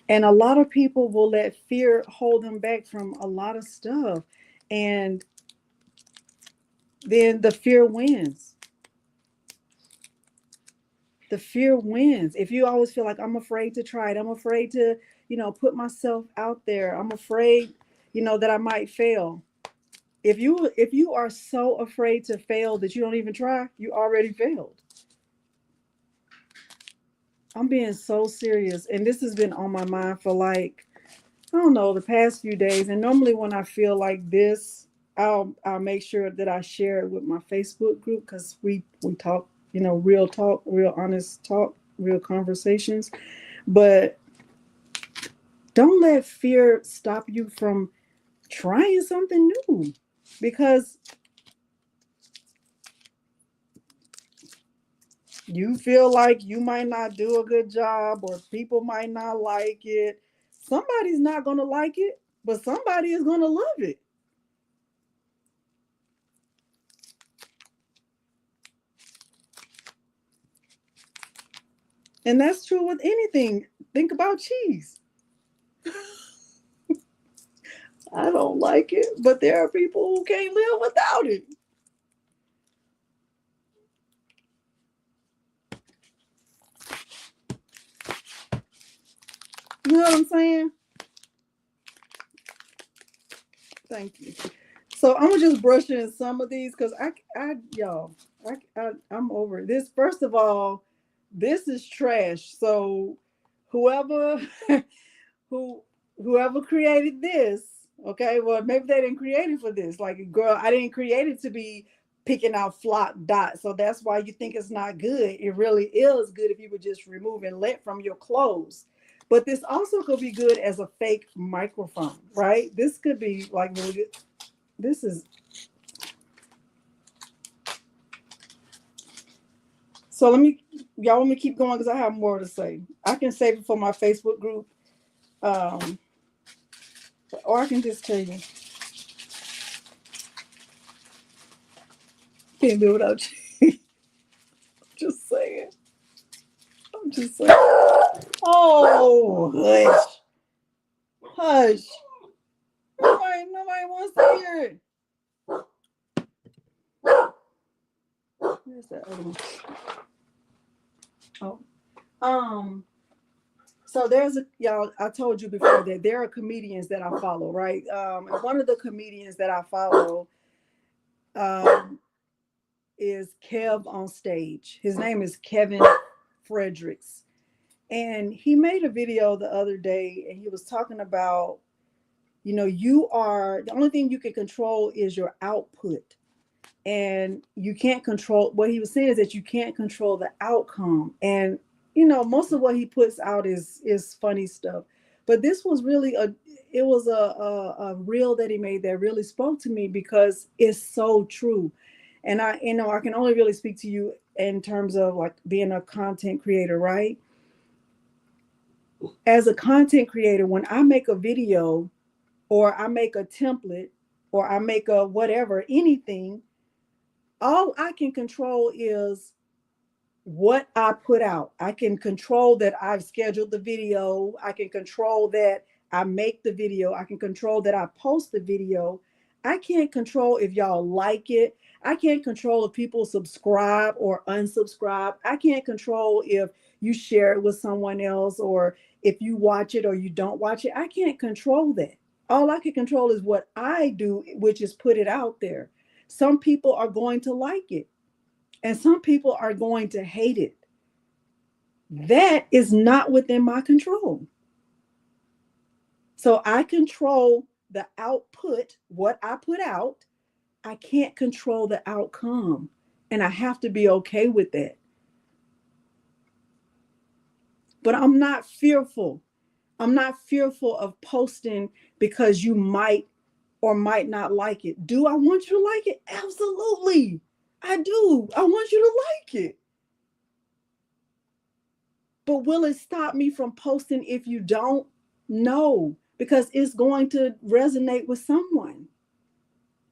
And a lot of people will let fear hold them back from a lot of stuff. And then the fear wins. The fear wins. If you always feel like I'm afraid to try it, I'm afraid to, put myself out there. I'm afraid, that I might fail. If you are so afraid to fail that you don't even try, you already failed. I'm being so serious. And this has been on my mind for like, I don't know, the past few days. And normally when I feel like this, I'll make sure that I share it with my Facebook group because we talk, real talk, real honest talk, real conversations. But don't let fear stop you from trying something new, because you feel like you might not do a good job or people might not like it. Somebody's not going to like it, but somebody is going to love it. And that's true with anything. Think about cheese. I don't like it, but there are people who can't live without it. You know what I'm saying? Thank you. So I'm gonna just brush in some of these because y'all, I'm over this. First of all, this is trash. So whoever, who, whoever created this, okay, well maybe they didn't create it for this. Like, girl, I didn't create it to be picking out flock dots. So that's why you think it's not good. It really is good if you would just remove and let from your clothes. But this also could be good as a fake microphone, right? This could be like really good. This is so let me y'all want me to keep going because I have more to say. I can save it for my Facebook group. Um, or I can just tell you. Can't do it without you. Just saying. I'm just saying. Oh, hush. Hush. Nobody wants to hear it. Where's that other one? Oh. So there's a y'all, I told you before that there are comedians that I follow, right? And one of the comedians that I follow um is Kev on Stage. His name is Kevin Fredericks. And he made a video the other day and he was talking about, you are the only thing you can control is your output. And you can't control what he was saying is that you can't control the outcome. And most of what he puts out is funny stuff. But this was really it was a reel that he made that really spoke to me because it's so true. And I can only really speak to you in terms of like being a content creator, right? As a content creator, when I make a video or I make a template or I make a whatever, anything, all I can control is what I put out. I can control that I've scheduled the video. I can control that I make the video. I can control that I post the video. I can't control if y'all like it. I can't control if people subscribe or unsubscribe. I can't control if you share it with someone else or if you watch it or you don't watch it. I can't control that. All I can control is what I do, which is put it out there. Some people are going to like it and some people are going to hate it. That is not within my control. So I control the output, what I put out. I can't control the outcome. And I have to be okay with that. But I'm not fearful. I'm not fearful of posting because you might or might not like it. Do I want you to like it? Absolutely. I do. I want you to like it. But will it stop me from posting if you don't? No, because it's going to resonate with someone.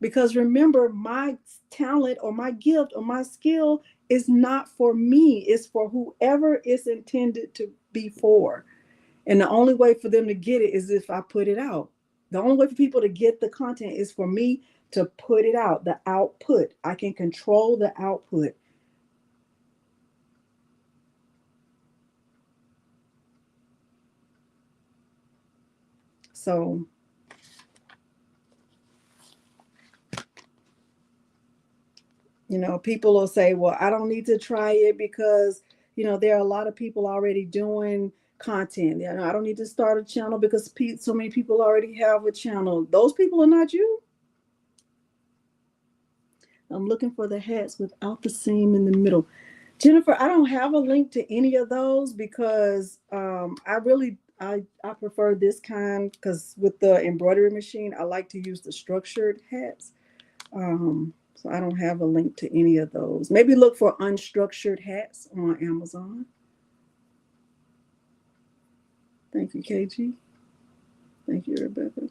Because remember, my talent or my gift or my skill is not for me, it's for whoever it's intended to be for. And the only way for them to get it is if I put it out. The only way for people to get the content is for me to put it out, the output. I can control the output. So, people will say, well, I don't need to try it because, there are a lot of people already doing content. I don't need to start a channel because so many people already have a channel. Those people are not you. I'm looking for the hats without the seam in the middle. Jennifer, I don't have a link to any of those because I prefer this kind because with the embroidery machine, I like to use the structured hats. So I don't have a link to any of those. Maybe look for unstructured hats on Amazon. Thank you, KG. Thank you, Rebecca.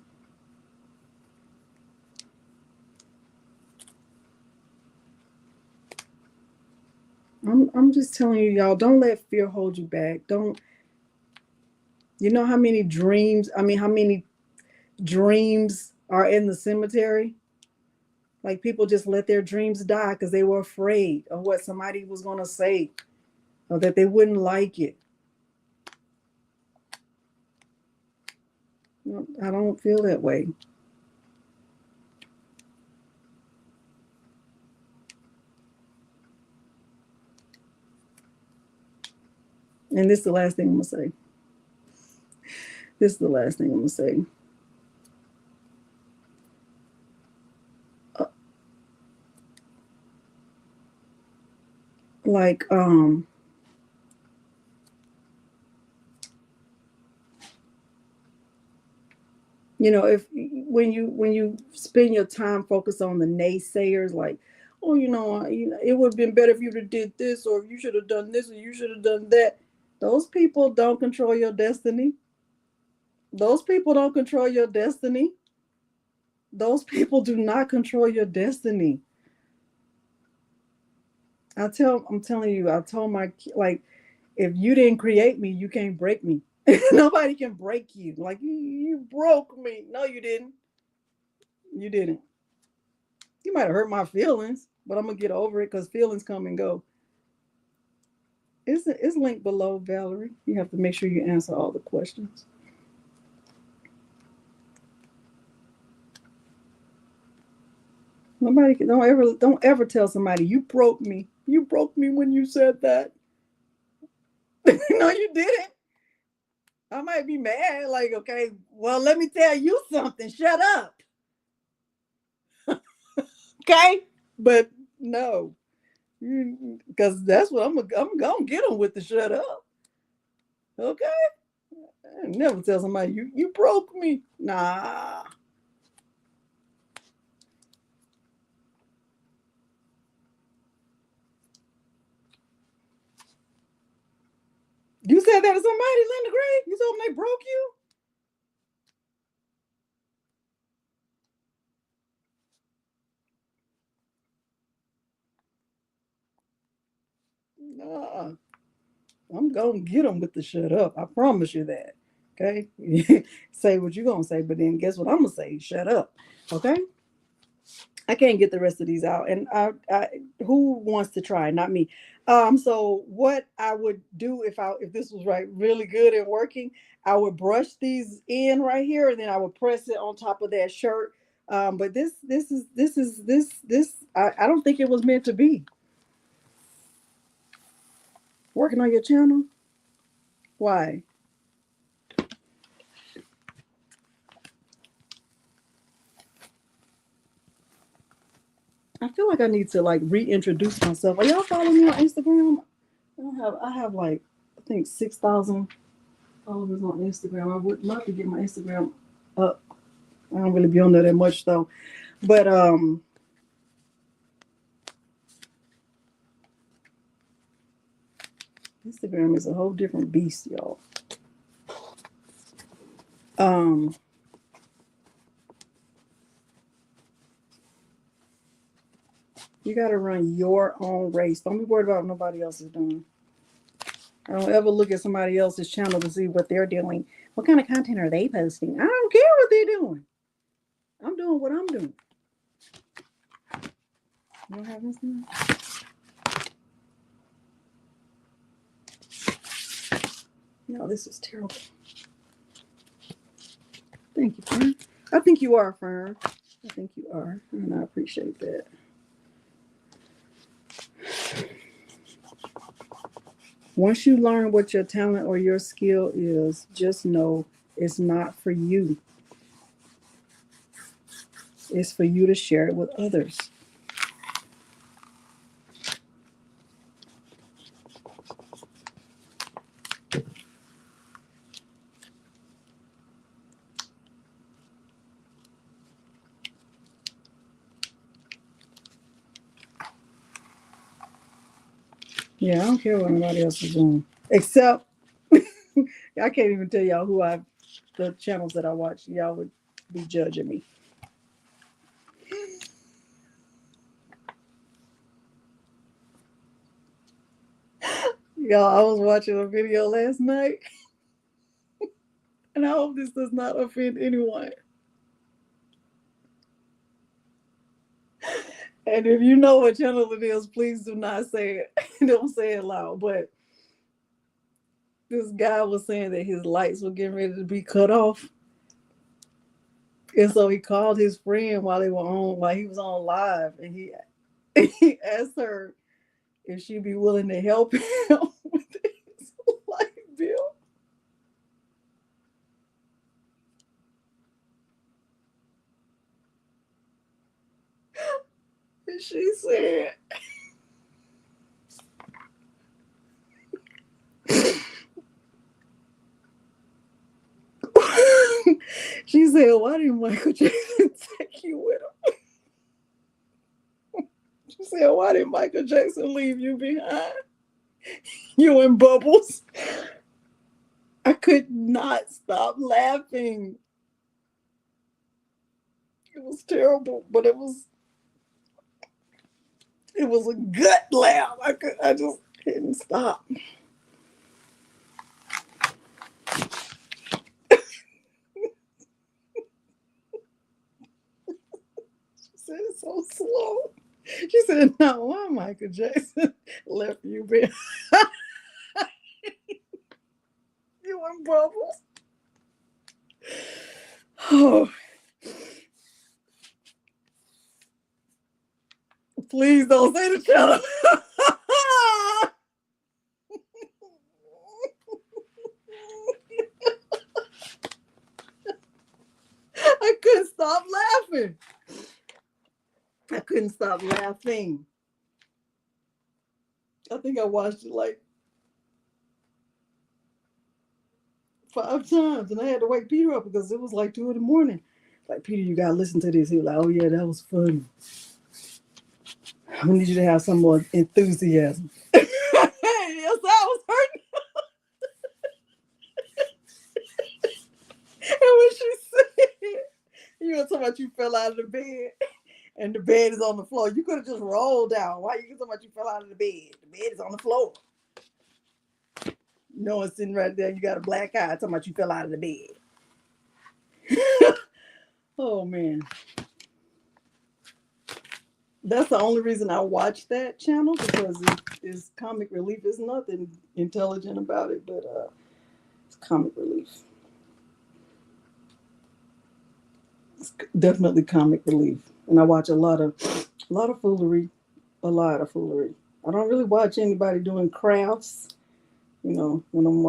I'm just telling you, y'all, don't let fear hold you back. Don't, you know how many dreams, how many dreams are in the cemetery? Like people just let their dreams die because they were afraid of what somebody was going to say or that they wouldn't like it. I don't feel that way. And this is the last thing I'm going to say. This is the last thing I'm going to say. Like, if when you spend your time focused on the naysayers, like, oh, it would have been better if you would have did this, or you should have done this, or you should have done that. Those people don't control your destiny. Those people don't control your destiny. Those people do not control your destiny. I'm telling you, I told my, like, if you didn't create me, you can't break me. Nobody can break you. Like, you broke me. No, you didn't. You didn't. You might have hurt my feelings, but I'm gonna get over it because feelings come and go. It's linked below, Valerie. You have to make sure you answer all the questions. Nobody can, don't ever tell somebody you broke me. You broke me when you said that. No, you didn't. I might be mad. Like, okay, well, let me tell you something. Shut up. Okay, but no, because that's what I'm gonna get them with the shut up. Okay, I never tell somebody you broke me. Nah. You said that to somebody, Linda Gray? You told them they broke you? Nah. I'm going to get them with the shut up. I promise you that. Okay? Say what you're going to say, but then guess what I'm going to say? Shut up. Okay? I can't get the rest of these out. And who wants to try? Not me. So what I would do if this was really good and working, I would brush these in right here, and then I would press it on top of that shirt. But this I don't think it was meant to be. Working on your channel? Why? I feel like I need to like reintroduce myself. Are y'all following me on Instagram? I have like I think 6,000 followers on Instagram. I would love to get my Instagram up. I don't really be on there that much though. But Instagram is a whole different beast, y'all. You gotta run your own race. Don't be worried about what nobody else is doing. I don't ever look at somebody else's channel to see what they're doing. What kind of content are they posting? I don't care what they're doing. I'm doing what I'm doing. You don't have this now? No, this is terrible. Thank you, Fern. I think you are, Fern. I think you are, and I appreciate that. Once you learn what your talent or your skill is, just know it's not for you. It's for you to share it with others. Yeah, I don't care what anybody else is doing. Except, I can't even tell y'all the channels that I watch. Y'all would be judging me. Y'all, I was watching a video last night, and I hope this does not offend anyone. And if you know what channel it is, please do not say it. Don't say it loud. But this guy was saying that his lights were getting ready to be cut off. And so he called his friend while he was on live, and he asked her if she'd be willing to help him with his light bill. And she said, she said, why didn't Michael Jackson take you with him? She said, why did Michael Jackson leave you behind? You and Bubbles. I could not stop laughing. It was terrible, but it was a gut laugh. I just couldn't stop. She said it so slow. She said, no, why Michael Jackson left you behind? You and Bubbles. Oh. Please don't say the channel. I couldn't stop laughing. I couldn't stop laughing. I think I watched it like 5 times, and I had to wake Peter up because it was like 2 a.m. Like, Peter, you gotta listen to this. He was like, oh yeah, that was funny. I need you to have some more enthusiasm. Yes, I was hurting. And when she said, you know, talking about you fell out of the bed and the bed is on the floor. You could have just rolled down. Why you talking about you fell out of the bed? The bed is on the floor. No one's sitting right there. You got a black eye talking about you fell out of the bed. Oh, man. That's the only reason I watch that channel, because it's comic relief. There's nothing intelligent about it, but it's comic relief. It's definitely comic relief. And I watch a lot of foolery. A lot of foolery. I don't really watch anybody doing crafts. You know, when I'm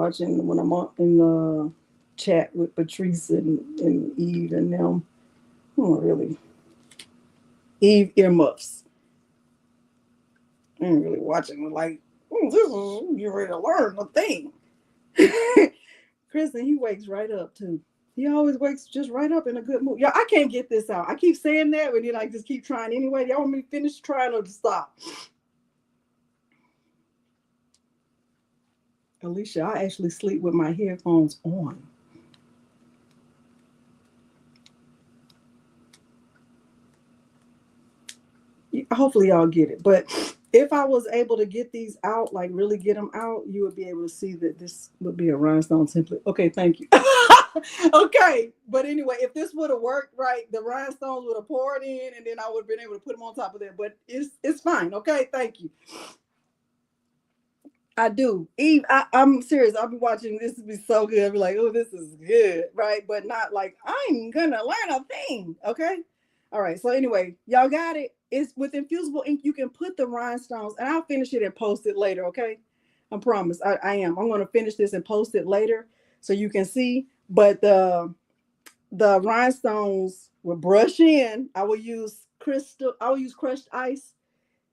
in the chat with Patrice and Eve and them. Oh, really. Eve earmuffs. I ain't really watching it like, this is, you're ready to learn a thing. Kristen, he wakes right up too. He always wakes just right up in a good mood. Yeah, I can't get this out. I keep saying that, but then I just keep trying anyway. Y'all want me to finish trying or to stop? Alicia, I actually sleep with my headphones on. Hopefully y'all get it. But if I was able to get these out, like really get them out, you would be able to see that this would be a rhinestone template. Okay, thank you. Okay, but anyway, if this would have worked right, the rhinestones would have poured in, and then I would have been able to put them on top of that. But it's fine. Okay, thank you. I do. Eve, I'm serious. I'll be watching this. Be so good. I'll be like, oh, this is good, right? But not like I'm gonna learn a thing. Okay. All right. So anyway, y'all got it. It's with Infusible Ink. You can put the rhinestones, and I'll finish it and post it later. Okay. I promise. I am. I'm gonna finish this and post it later so you can see. But the rhinestones will brush in. I will use crystal. I will use crushed ice.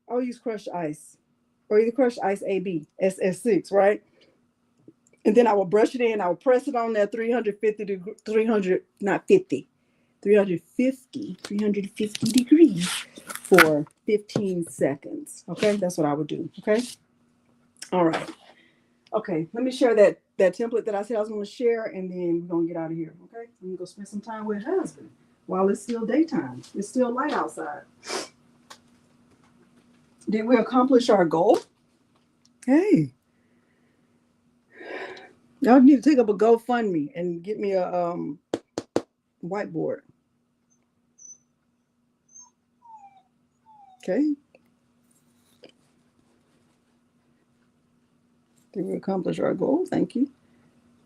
I will use crushed ice. Or either crushed ice AB, SS6, right? And then I will brush it in. I will press it on there 350 degrees for 15 seconds. Okay, that's what I would do. Okay. All right. Okay, let me share that template that I said I was going to share, and then we're going to get out of here. Okay, I'm going to go spend some time with her husband while it's still daytime. It's still light outside. Did we accomplish our goal? Hey, Y'all need to take up a GoFundMe and get me a whiteboard. Okay. Did we accomplish our goal? Thank you.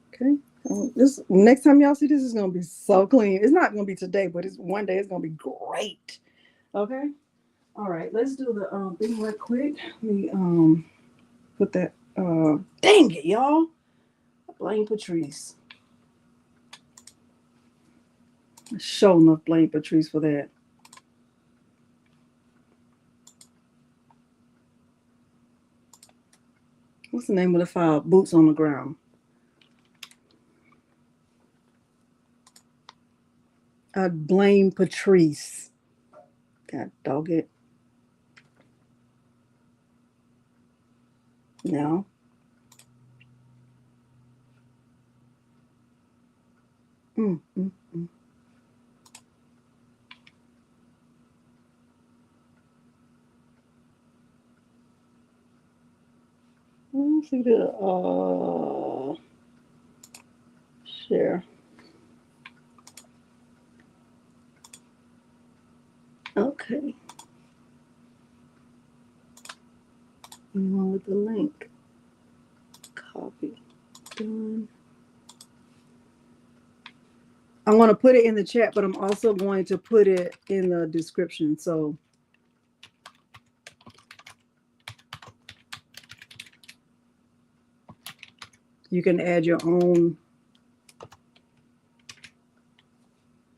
Okay. This next time y'all see this is gonna be so clean. It's not gonna be today, but it's one day. It's gonna be great. Okay. All right. Let's do the thing right quick. Let me put that. Dang it, y'all. Blame Patrice. Sure enough, blame Patrice for that. What's the name of the file? Boots on the ground. I blame Patrice. God dog it. No. Mm, mm, mm. Let's see the share. Okay. Anyone with the link? Copy. Done. I'm going to put it in the chat, but I'm also going to put it in the description. So you can add your own.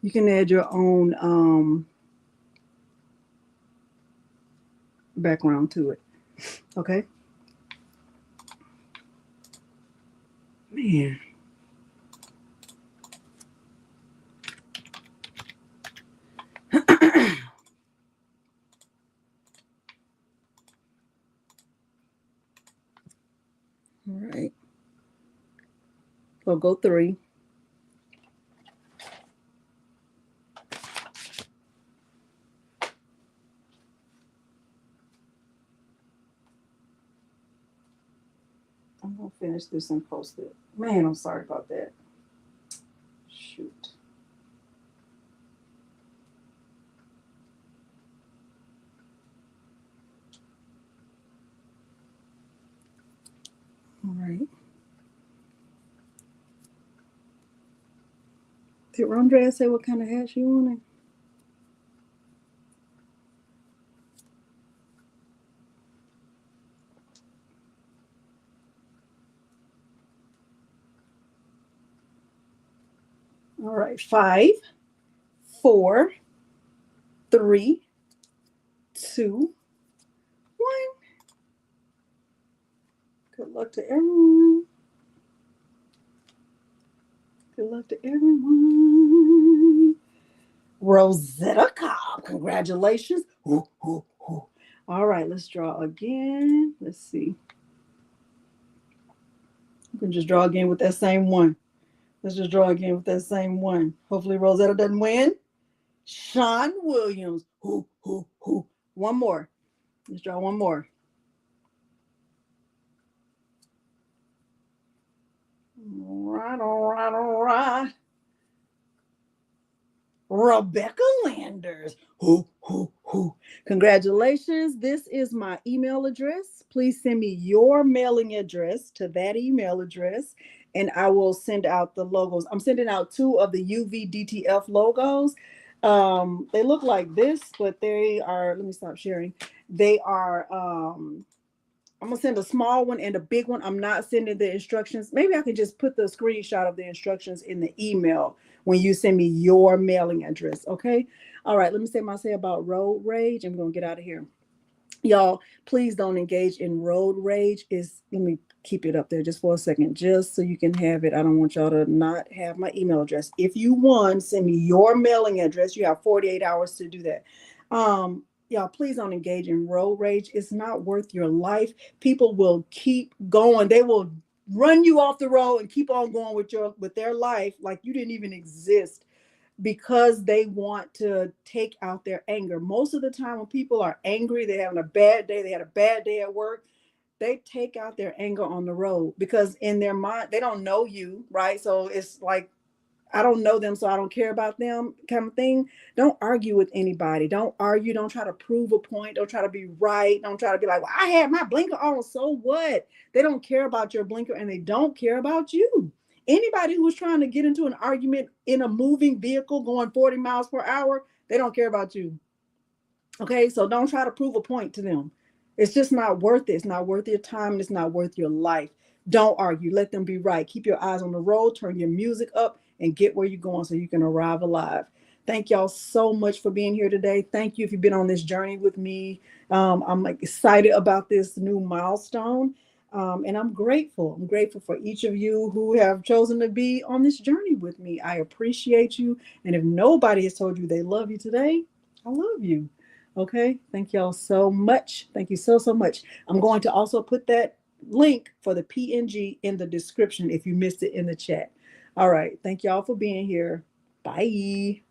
You can add your own background to it. Okay. Man. All right. We'll go 3. I'm going to finish this and post it. Man, I'm sorry about that. Shoot. All right. Did Rondrea say what kind of hat she wanted? All right. 5, 4, 3, 2, 1. Good luck to everyone. Good luck to everyone. Rosetta Cobb, congratulations. Ooh, ooh, ooh. All right, let's draw again. Let's see. You can just draw again with that same one. Let's just draw again with that same one. Hopefully Rosetta doesn't win. Sean Williams. Ooh, ooh, ooh. One more. Let's draw one more. All right, all right, all right. Rebecca Landers. Hoo, hoo, hoo. Congratulations. This is my email address. Please send me your mailing address to that email address and I will send out the logos. I'm sending out 2 of the UVDTF logos. They look like this, but they are, let me stop sharing. They are I'm gonna send a small one and a big one. I'm not sending the instructions. Maybe I can just put the screenshot of the instructions in the email when you send me your mailing address. Okay. All right. Let me say my say about road rage. I'm gonna get out of here. Y'all, please don't engage in road rage. Let me keep it up there just for a second, just so you can have it. I don't want y'all to not have my email address. If you want, send me your mailing address. You have 48 hours to do that. Y'all, please don't engage in road rage. It's not worth your life. People will keep going. They will run you off the road and keep on going with their life like you didn't even exist because they want to take out their anger. Most of the time when people are angry, they're having a bad day, they had a bad day at work, they take out their anger on the road, because in their mind, they don't know you, right? So it's like, I don't know them, so I don't care about them kind of thing. Don't argue with anybody. Don't argue. Don't try to prove a point. Don't try to be right. Don't try to be like, well, I had my blinker on, so what? They don't care about your blinker, and they don't care about you. Anybody who's trying to get into an argument in a moving vehicle going 40 miles per hour, they don't care about you. Okay, so don't try to prove a point to them. It's just not worth it. It's not worth your time. It's not worth your life. Don't argue. Let them be right. Keep your eyes on the road. Turn your music up and get where you're going so you can arrive alive. Thank y'all so much for being here today. Thank you if you've been on this journey with me. I'm excited about this new milestone. And I'm grateful. I'm grateful for each of you who have chosen to be on this journey with me. I appreciate you. And if nobody has told you they love you today, I love you. Okay, thank y'all so much. Thank you so, so much. I'm going to also put that link for the PNG in the description if you missed it in the chat. All right, thank y'all for being here. Bye.